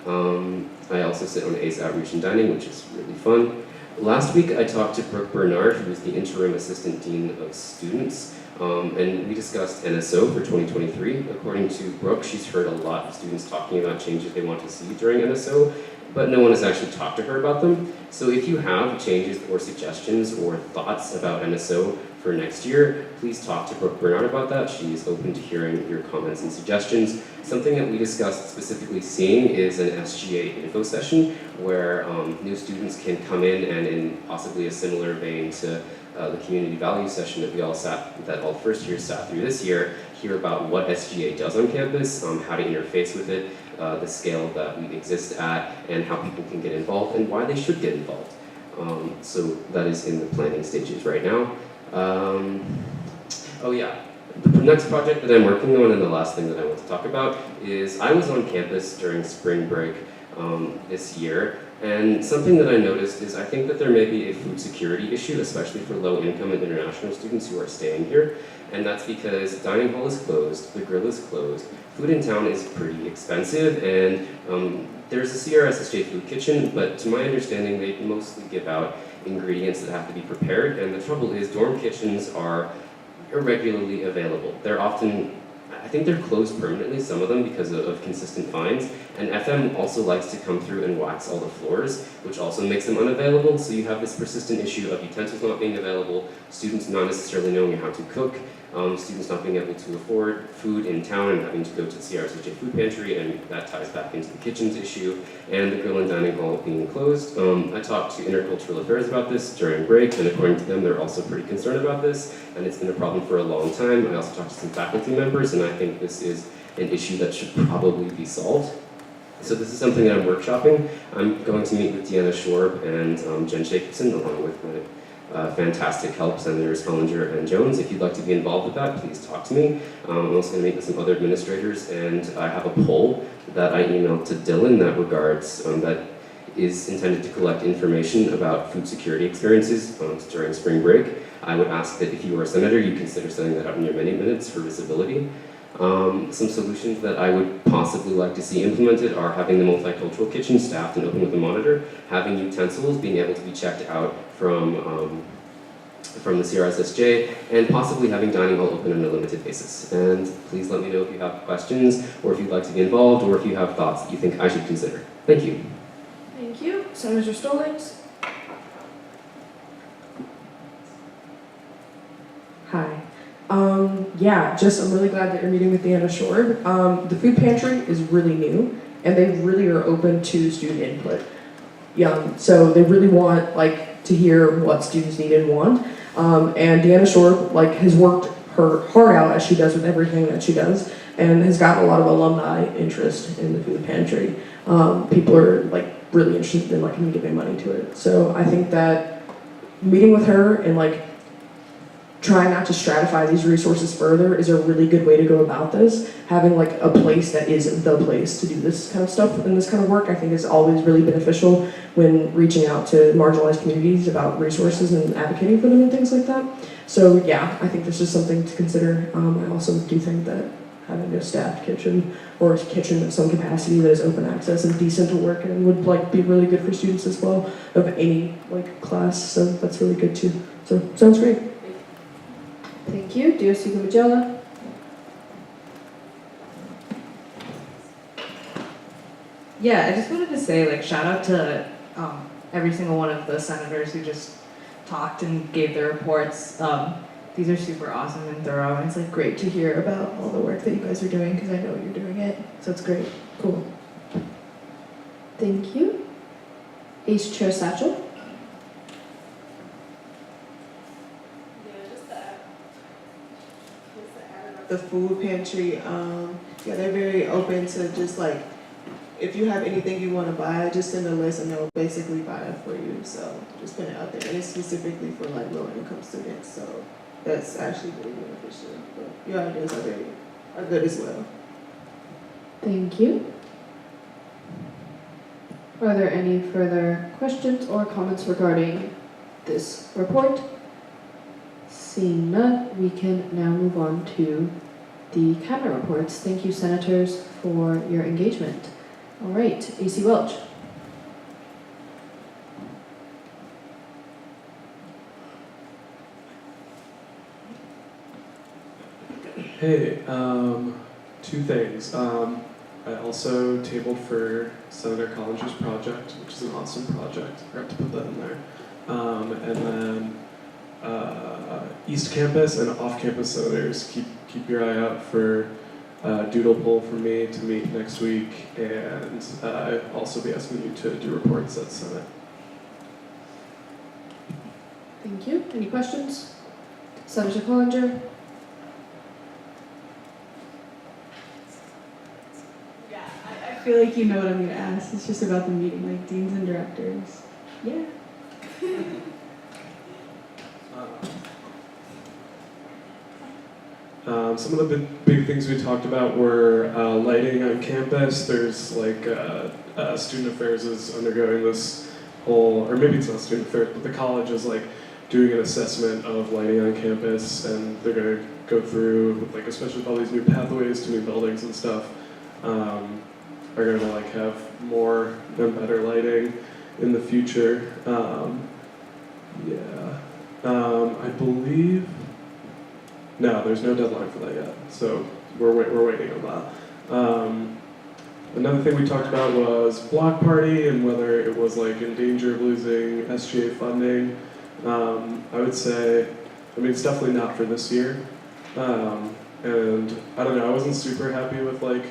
I also sit on ACE Outreach and Dining, which is really fun. Last week I talked to Brooke Bernard, who is the Interim Assistant Dean of Students, and we discussed NSO for 2023. According to Brooke, she's heard a lot of students talking about changes they want to see during NSO, but no one has actually talked to her about them. So if you have changes or suggestions or thoughts about NSO for next year, please talk to Brooke Bernard about that. She is open to hearing your comments and suggestions. Something that we discussed specifically seeing is an SGA info session where new students can come in and in possibly a similar vein to the community values session that all first years sat through this year, hear about what SGA does on campus, how to interface with it, the scale that we exist at, and how people can get involved and why they should get involved. So that is in the planning stages right now. Oh yeah, the next project that I'm working on and the last thing that I want to talk about is I was on campus during spring break this year, and something that I noticed is I think that there may be a food security issue, especially for low-income and international students who are staying here, and that's because dining hall is closed, the grill is closed, food in town is pretty expensive, and there's a CRSSJ food kitchen, but to my understanding they mostly give out ingredients that have to be prepared, and the trouble is dorm kitchens are irregularly available. They're often, I think they're closed permanently, some of them, because of consistent fines, And FM also likes to come through and wax all the floors, which also makes them unavailable. So you have this persistent issue of utensils not being available, students not necessarily knowing how to cook, students not being able to afford food in town and having to go to the CRSJ food pantry, and that ties back into the kitchens issue, and the grill and dining hall being closed. I talked to Intercultural Affairs about this during break, and according to them, they're also pretty concerned about this, and it's been a problem for a long time. I also talked to some faculty members, and I think this is an issue that should probably be solved. So this is something that I'm workshopping. I'm going to meet with Deanna Schorb and Jen Jacobson, along with my fantastic help, Senators Hollinger and Jones. If you'd like to be involved with that, please talk to me. I'm also going to meet with some other administrators, and I have a poll that I emailed to Dylan that regards, that is intended to collect information about food security experiences during spring break. I would ask that if you were a senator, you consider sending that out in your many minutes for visibility. Some solutions that I would possibly like to see implemented are having the multicultural kitchen staffed and open with a monitor, having utensils being able to be checked out from the CRSSJ, and possibly having dining hall open on a limited basis. And please let me know if you have questions, or if you'd like to be involved, or if you have thoughts that you think I should consider. Thank you. Thank you. Senator Stallings? Hi. Yeah, I'm really glad that you're meeting with Deanna Schorb. The food pantry is really new, and they really are open to student input. So they really want to hear what students need and want. And Deanna Schorb has worked her heart out, as she does with everything that she does, and has gotten a lot of alumni interest in the food pantry. People are really interested in giving money to it. So I think that meeting with her and trying not to stratify these resources further is a really good way to go about this. Having a place that is the place to do this kind of stuff and this kind of work, I think, is always really beneficial when reaching out to marginalized communities about resources and advocating for them and things like that. So yeah, I think this is something to consider. I also do think that having a staffed kitchen or a kitchen of some capacity that is open access and decent to work in would be really good for students as well of any class. So that's really good too. So sounds great. Thank you. Diosigo Majella? Yeah, I just wanted to say, shout out to every single one of the senators who just talked and gave their reports. These are super awesome and thorough, and it's great to hear about all the work that you guys are doing, because I know you're doing it, so it's great. Cool. Thank you. Ace Chair Satchel? The food pantry, yeah, they're very open to just if you have anything you want to buy, just send a list and they'll basically buy it for you. So just put it out there, and it's specifically for low income students. So that's actually really beneficial. But your ideas are good as well. Thank you. Are there any further questions or comments regarding this report? Seeing none, we can now move on to the cabinet reports. Thank you, senators, for your engagement. All right, AC Welch. Hey, two things. I also tabled for Senator Collinger's project, which is an awesome project. I forgot to put that in there. And then East Campus and off-campus senators, keep your eye out for doodle poll for me to meet next week, and I'll also be asking you to do reports at Senate. Thank you. Any questions? Senator Collinger? Yeah, I feel like you know what I'm going to ask. It's just about the meeting, deans and directors. Yeah. Some of the big things we talked about were lighting on campus. There's student affairs is undergoing this whole, or maybe it's not student affairs, but the college is doing an assessment of lighting on campus, and they're going to go through, especially with all these new pathways to new buildings and stuff, are going to have more and better lighting in the future. I believe. No, there's no deadline for that yet, so we're waiting on that. Another thing we talked about was block party and whether it was like in danger of losing SGA funding. I would say, I mean, it's definitely not for this year. And I don't know, I wasn't super happy with like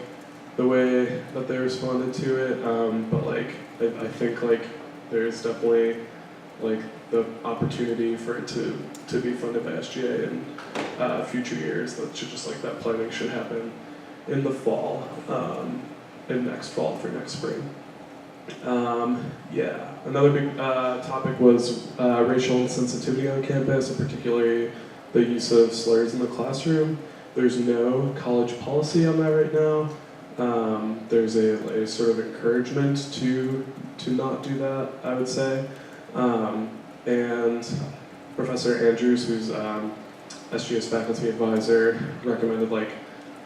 the way that they responded to it. But like, I think like there's definitely like the opportunity for it to be funded by SGA in future years. That should just like that planning should happen in the fall, in next fall for next spring. Yeah, another big topic was racial insensitivity on campus, and particularly the use of slurs in the classroom. There's no college policy on that right now. There's a sort of encouragement to not do that, I would say. And Professor Andrews, who's SGS faculty advisor, recommended like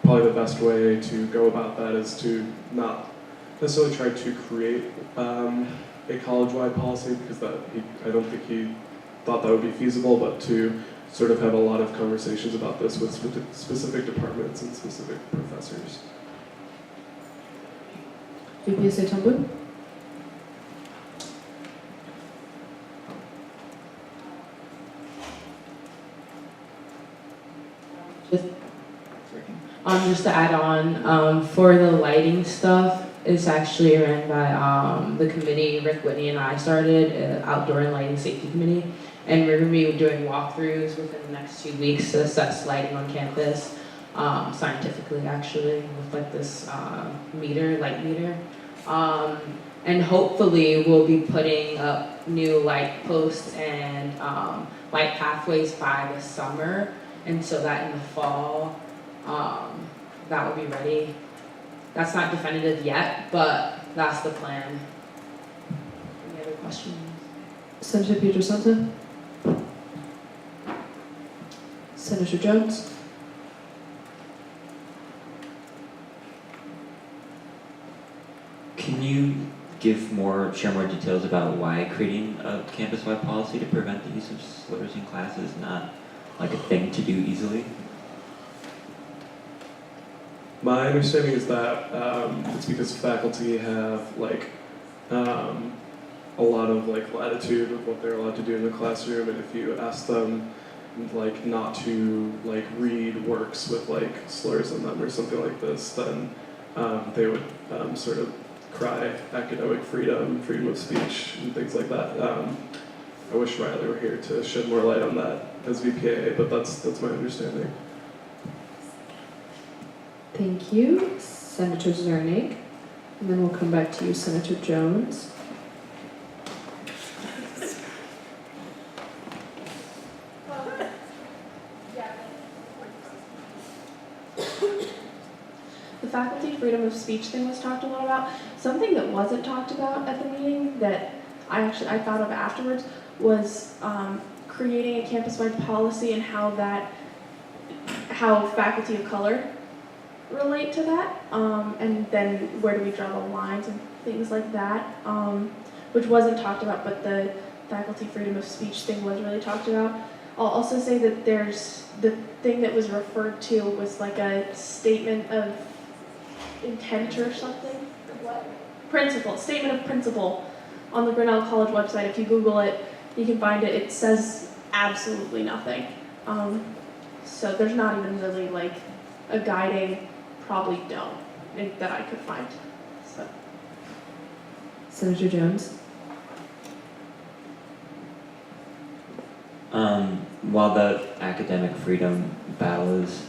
probably the best way to go about that is to not necessarily try to create a college-wide policy, because I don't think he thought that would be feasible, but to sort of have a lot of conversations about this with specific departments and specific professors. VPSA Tumblr? Just to add on, for the lighting stuff, it's actually ran by the committee Rick Whitney and I started, Outdoor and Lighting Safety Committee, and we're going to be doing walkthroughs within the next 2 weeks to assess lighting on campus, scientifically actually, with like this light meter. And hopefully we'll be putting up new light posts and light pathways by the summer, and so that in the fall, that will be ready. That's not definitive yet, but that's the plan. Any other questions? Senator Pietrasanta? Senator Jones? Can you share more details about why creating a campus-wide policy to prevent the use of slurs in class is not like a thing to do easily? My understanding is that it's because faculty have like a lot of like latitude with what they're allowed to do in the classroom, and if you ask them like not to like read works with like slurs in them or something like this, then they would sort of cry academic freedom, freedom of speech, and things like that. I wish Riley were here to shed more light on that as VPA, but that's my understanding. Thank you, Senator Zernig. And then we'll come back to you, Senator Jones. The faculty freedom of speech thing was talked a lot about. Something that wasn't talked about at the meeting that I thought of afterwards was creating a campus-wide policy and how faculty of color relate to that, and then where do we draw the lines and things like that, which wasn't talked about, but the faculty freedom of speech thing was really talked about. I'll also say that there's the thing that was referred to was like a statement of intent or something. What? Principle, statement of principle on the Grinnell College website. If you Google it, you can find it. It says absolutely nothing. So there's not even really like a guiding probably don't that I could find. So. Senator Jones? While the academic freedom battle is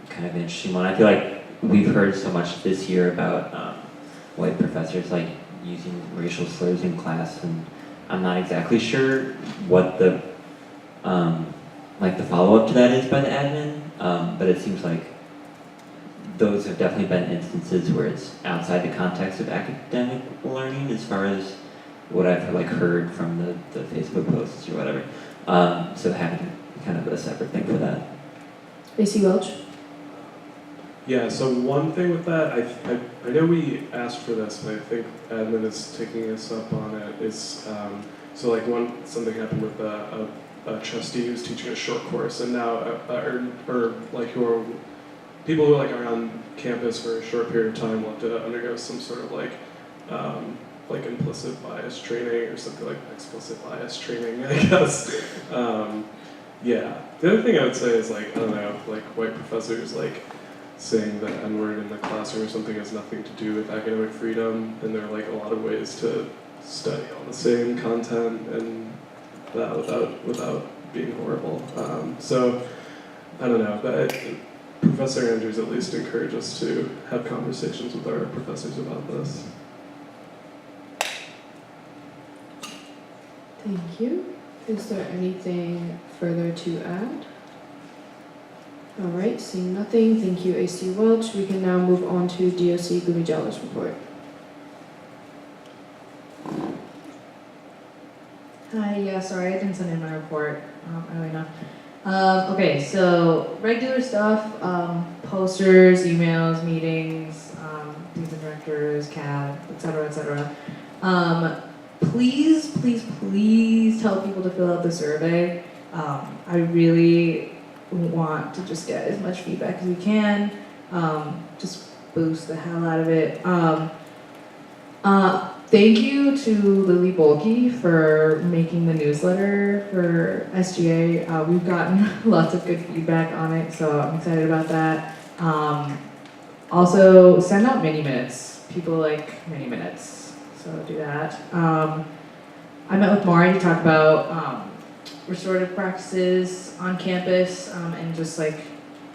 kind of an interesting one, I feel like we've heard so much this year about white professors like using racial slurs in class, and I'm not exactly sure what the follow-up to that is by the admin, but it seems like those have definitely been instances where it's outside the context of academic learning, as far as what I've heard from the Facebook posts or whatever. So having kind of a separate thing for that. AC Welch? Yeah, so one thing with that, I know we asked for this, but I think admin is taking us up on it, is, so like something happened with a trustee who's teaching a short course, and now, or like who are people who like are on campus for a short period of time will have to undergo some sort of like implicit bias training or something like explicit bias training, I guess. Yeah. The other thing I would say is like, I don't know, like white professors like saying the N-word in the classroom or something has nothing to do with academic freedom, and there are like a lot of ways to study all the same content and that without being horrible. So I don't know, but Professor Andrews at least encouraged us to have conversations with our professors about this. Thank you. Is there anything further to add? All right, seeing nothing, thank you, AC Welch. We can now move on to DOC Gumijal's report. Hi, yeah, sorry, I didn't send in my report early enough. Okay, so regular stuff, posters, emails, meetings, deans and directors, CAD, etc., etc. Please, please, please tell people to fill out the survey. I really want to just get as much feedback as we can, just boost the hell out of it. Thank you to Lily Bolke for making the newsletter for SGA. We've gotten lots of good feedback on it, so I'm excited about that. Also, send out mini minutes. People like mini minutes, so do that. I met with Mari to talk about restorative practices on campus and just like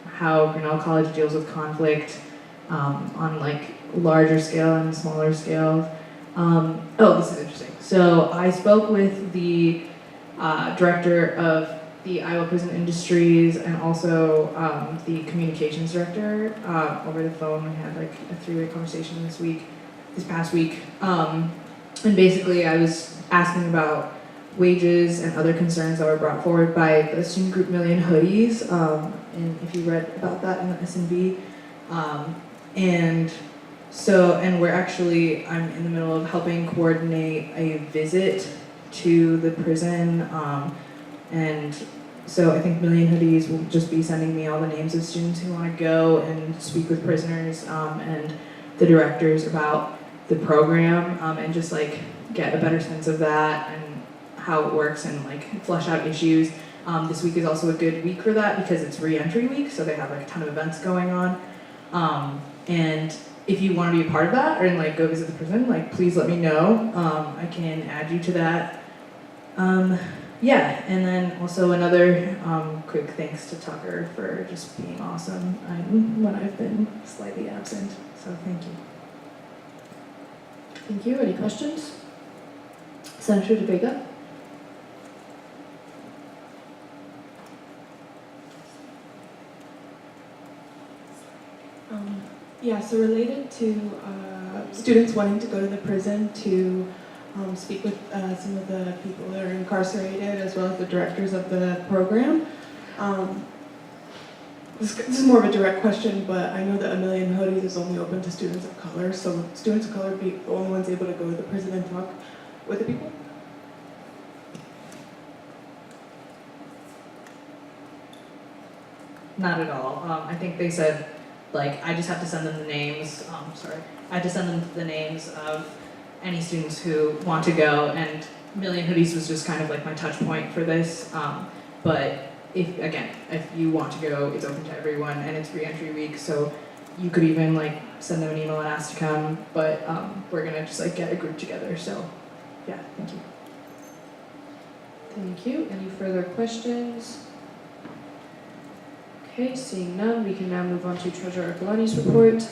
how Grinnell College deals with conflict on like larger scale and smaller scale. Oh, this is interesting. So I spoke with the director of the Iowa Prison Industries and also the communications director over the phone. We had like a three-way conversation this past week. And basically I was asking about wages and other concerns that were brought forward by the student group Million Hoodies. And if you read about that in the S&B. And we're actually, I'm in the middle of helping coordinate a visit to the prison. And so I think Million Hoodies will just be sending me all the names of students who want to go and speak with prisoners and the directors about the program and just like get a better sense of that and how it works and like flesh out issues. This week is also a good week for that because it's re-entry week, so they have like a ton of events going on. And if you want to be a part of that or like go visit the prison, like please let me know. I can add you to that. Yeah, and then also another quick thanks to Tucker for just being awesome when I've been slightly absent. So thank you. Thank you. Any questions? Senator DeVega? Yeah, so related to students wanting to go to the prison to speak with some of the people that are incarcerated as well as the directors of the program. This is more of a direct question, but I know that A Million Hoodies is only open to students of color, so students of color would be the only ones able to go to the prison and talk with the people? Not at all. I think they said, like, I just have to send them the names, I had to send them the names of any students who want to go, and Million Hoodies was just kind of like my touch point for this. But if you want to go, it's open to everyone, and it's re-entry week, so you could even like send them an email and ask to come, but we're gonna just like get a group together, so yeah, thank you. Thank you. Any further questions? Okay, seeing none, we can now move on to Treasurer Galani's report.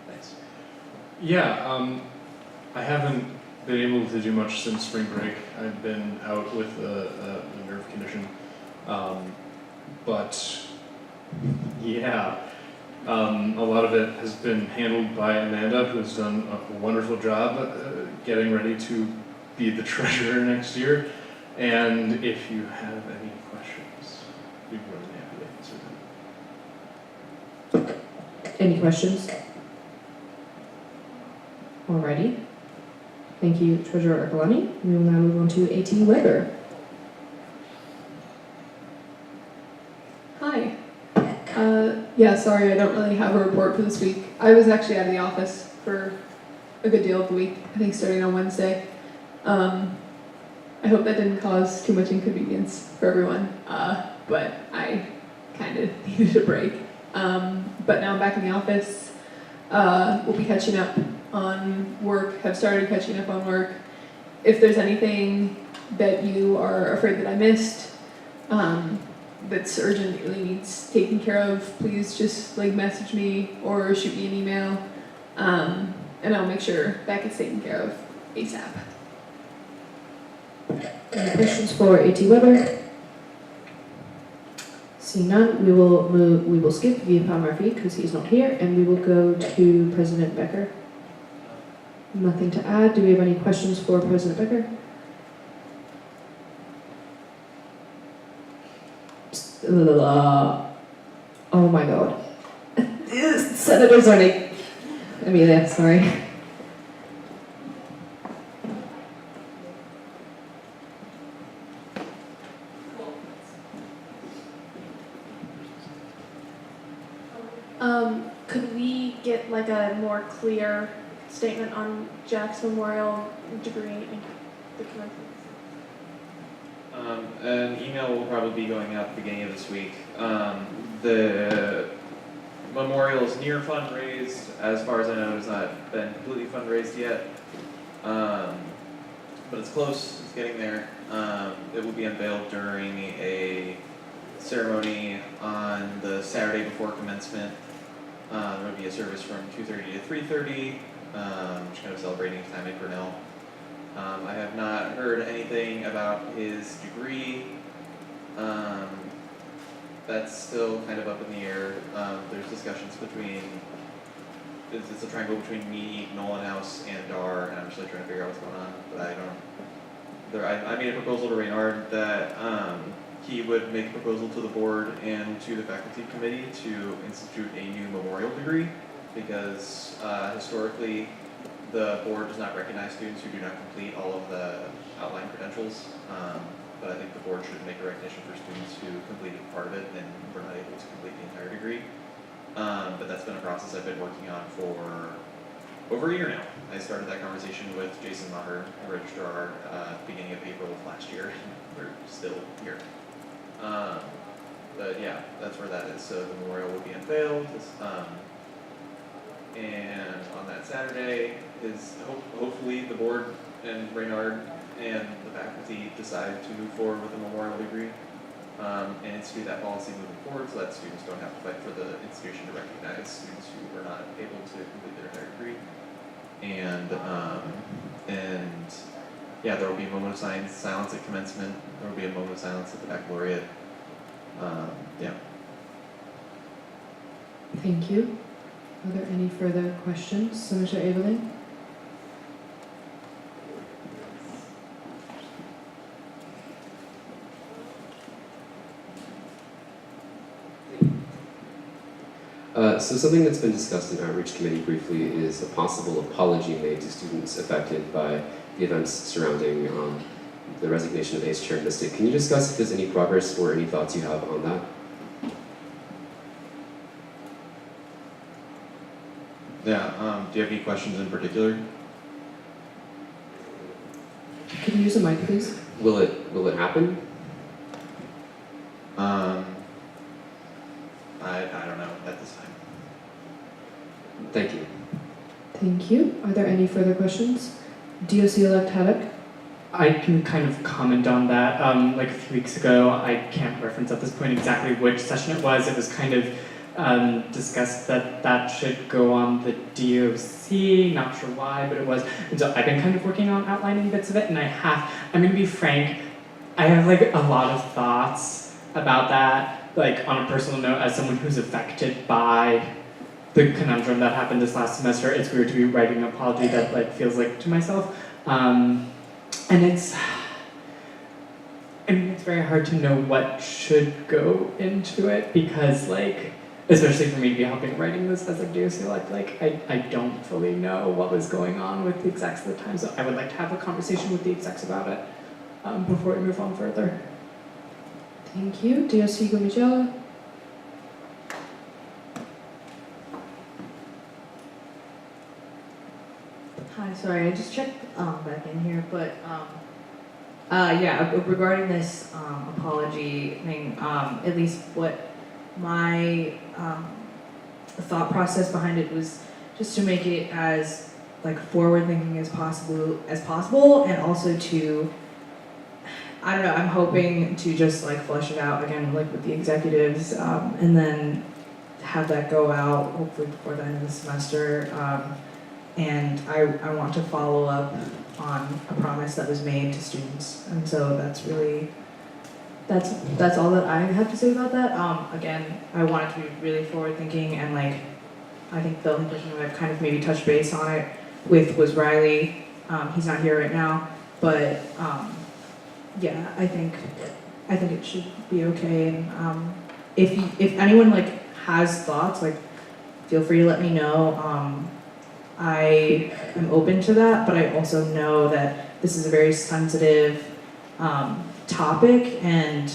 Thanks. Yeah, I haven't been able to do much since spring break. I've been out with a nerve condition. But yeah, a lot of it has been handled by Amanda, who has done a wonderful job getting ready to be the treasurer next year. And if you have any questions, we'd be more than happy to answer them. Any questions? Alrighty. Thank you, Treasurer Ercolani. We will now move on to A.T. Weber. Hi. Yeah, sorry, I don't really have a report for this week. I was actually out of the office for a good deal of the week, I think starting on Wednesday. I hope that didn't cause too much inconvenience for everyone, but I kind of needed a break. But now I'm back in the office. We'll be catching up on work, have started catching up on work. If there's anything that you are afraid that I missed, that's urgently needs taken care of, please just like message me or shoot me an email, and I'll make sure that gets taken care of ASAP. Any questions for A.T. Weber? Seeing none, we will skip via Pal Murphy because he's not here, and we will go to President Becker. Nothing to add. Do we have any questions for President Becker? Oh my God. Senator Zornig. Amelia, sorry. Could we get like a more clear statement on Jack's memorial degree and the commencement? An email will probably be going out at the beginning of this week. The memorial is near fundraised. As far as I know, it has not been completely fundraised yet. But it's close, it's getting there. It will be unveiled during a ceremony on the Saturday before commencement. There will be a service from 2:30 to 3:30, just kind of celebrating his time at Grinnell. I have not heard anything about his degree. That's still kind of up in the air. There's discussions between, it's a triangle between me, Nolan House, and Dar, and I'm just like trying to figure out what's going on, but I made a proposal to Reynard that he would make a proposal to the board and to the faculty committee to institute a new memorial degree, because historically the board does not recognize students who do not complete all of the outline credentials, but I think the board should make a recognition for students who completed part of it and were not able to complete the entire degree. But that's been a process I've been working on for over a year now. I started that conversation with Jason Maher, the registrar, at the beginning of April of last year. We're still here. But yeah, that's where that is. So the memorial will be unveiled. And on that Saturday hopefully the board and Reynard and the faculty decide to move forward with a memorial degree and institute that policy moving forward so that students don't have to fight for the institution to recognize students who were not able to complete their entire degree. And yeah, there will be a moment of silence at commencement. There will be a moment of silence at the baccalaureate. Yeah. Thank you. Are there any further questions, Senator Evelyn? So something that's been discussed in Outreach Committee briefly is a possible apology made to students affected by the events surrounding the resignation of ACE Chair Mystic. Can you discuss if there's any progress or any thoughts you have on that? Yeah, do you have any questions in particular? Could you use a mic, please? Will it happen? I don't know at this time. Thank you. Thank you. Are there any further questions? DOC-elect Haddock? I can kind of comment on that. Like a few weeks ago, I can't reference at this point exactly which session it was. It was kind of discussed that that should go on the DOC, not sure why, but it was. And so I've been kind of working on outlining bits of it, and I'm gonna be frank, I have like a lot of thoughts about that, like on a personal note, as someone who's affected by the conundrum that happened this last semester. It's weird to be writing an apology that like feels like to myself. And it's very hard to know what should go into it because like especially for me to be helping writing this as a DOC elect, like I don't fully know what was going on with the execs at the time, so I would like to have a conversation with the execs about it before we move on further. Thank you. DOC Gumijola. Hi, sorry, I just checked back in here, but yeah, regarding this apology thing, at least what my thought process behind it was just to make it as like forward thinking as possible, and also to, I don't know, I'm hoping to just like flesh it out again, like with the executives, and then have that go out hopefully before the end of the semester. And I want to follow up on a promise that was made to students, and so that's really, that's all that I have to say about that. Again, I want it to be really forward thinking, and like, I think the only person who I've kind of maybe touched base on it with was Riley. He's not here right now, but yeah, I think it should be okay. And if anyone like has thoughts, like feel free to let me know. I am open to that, but I also know that this is a very sensitive topic, and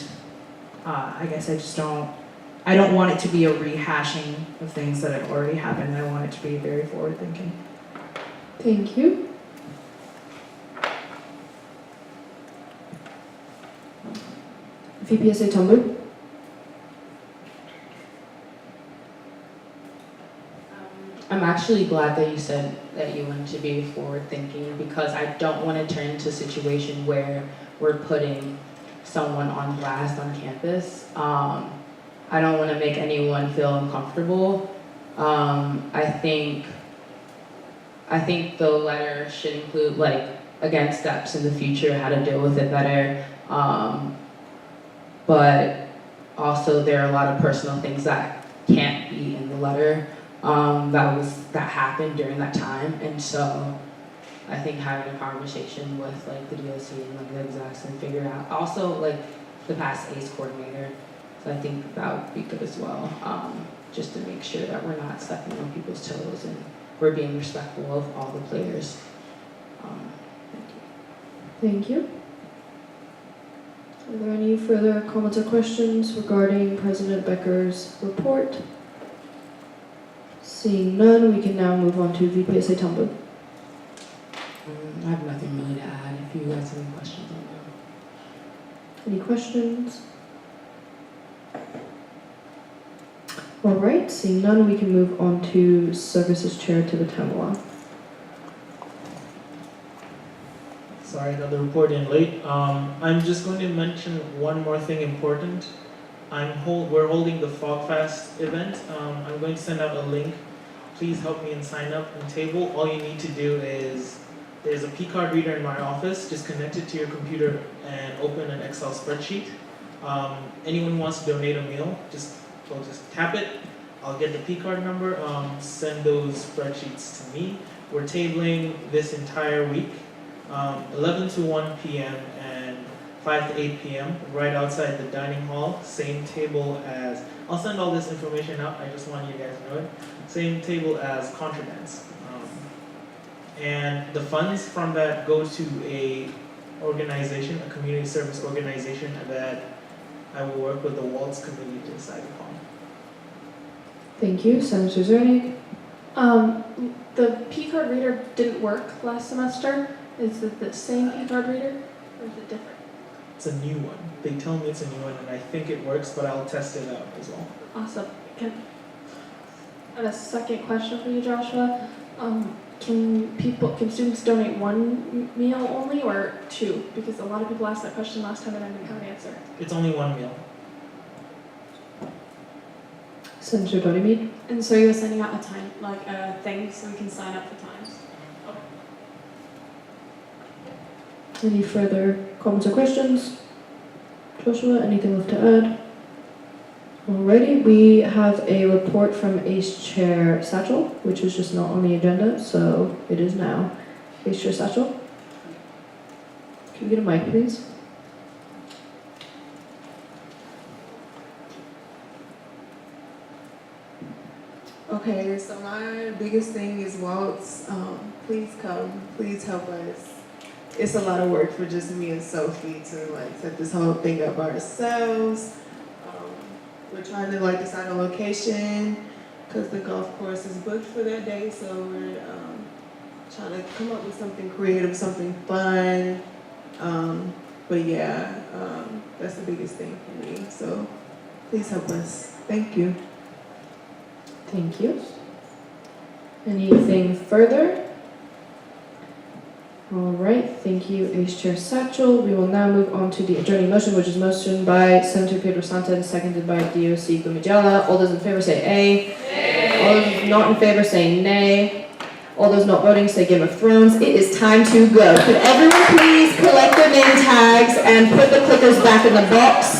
I guess I don't want it to be a rehashing of things that have already happened. I want it to be very forward thinking. Thank you. VPSA Tumblr. I'm actually glad that you said that you wanted to be forward thinking, because I don't want to turn into a situation where we're putting someone on blast on campus. I don't want to make anyone feel uncomfortable. I think the letter should include, like, again, steps in the future, how to deal with it better. But also there are a lot of personal things that can't be in the letter. That happened during that time, and so I think having a conversation with like the DOC and like the execs and figure out also like the past ACE coordinator, so I think that would be good as well, just to make sure that we're not stepping on people's toes and we're being respectful of all the players. Thank you. Are there any further comments or questions regarding President Becker's report? Seeing none, we can now move on to VPSA Tumblr. I have nothing really to add. If you guys have any questions, let me know. Any questions? All right, seeing none, we can move on to Services Chair Tibatamwa. Sorry, another report in late. I'm just going to mention one more thing important. We're holding the Fog Fest event. I'm going to send out a link. Please help me and sign up and table. All you need to do is, there's a P-card reader in my office. Just connect it to your computer and open an Excel spreadsheet. Anyone who wants to donate a meal, just tap it. I'll get the P-card number. Send those spreadsheets to me. We're tabling this entire week, 11 to 1 p.m. and 5 to 8 p.m. right outside the dining hall. Same table as, I'll send all this information out, I just want you guys to know it. Same table as Contradance. And the funds from that go to a organization, a community service organization that I will work with the Waltz committee to decide upon. Thank you. Senator Zernig. The P-card reader didn't work last semester. Is it the same P-card reader, or is it different? It's a new one. They tell me it's a new one, and I think it works, but I'll test it out as well. Awesome. And a second question for you, Joshua. Can students donate one meal only or two? Because a lot of people asked that question last time and I didn't have an answer. It's only one meal. Senator Dotymead. And so you're sending out a time, like a thing, so we can sign up for times. Any further comments or questions? Joshua, anything left to add? Alrighty, we have a report from ACE Chair Satchel, which is just not on the agenda, so it is now. ACE Chair Satchel. Can we get a mic, please? Okay, so my biggest thing is Waltz. Please come, please help us. It's a lot of work for just me and Sophie to like set this whole thing up ourselves. We're trying to like decide a location because the golf course is booked for that day. So we're trying to come up with something creative, something fun. But yeah, that's the biggest thing for me. So please help us. Thank you. Thank you. Anything further? All right, thank you, Vice Chair Satchel. We will now move on to the adjourning motion, which is motion by Senator Pedro Santa and seconded by DOC Gumijala. All those in favor say aye. Aye. All those not in favor say nay. All those not voting say Game of Thrones. It is time to go. Could everyone please collect their name tags and put the clickers back in the box?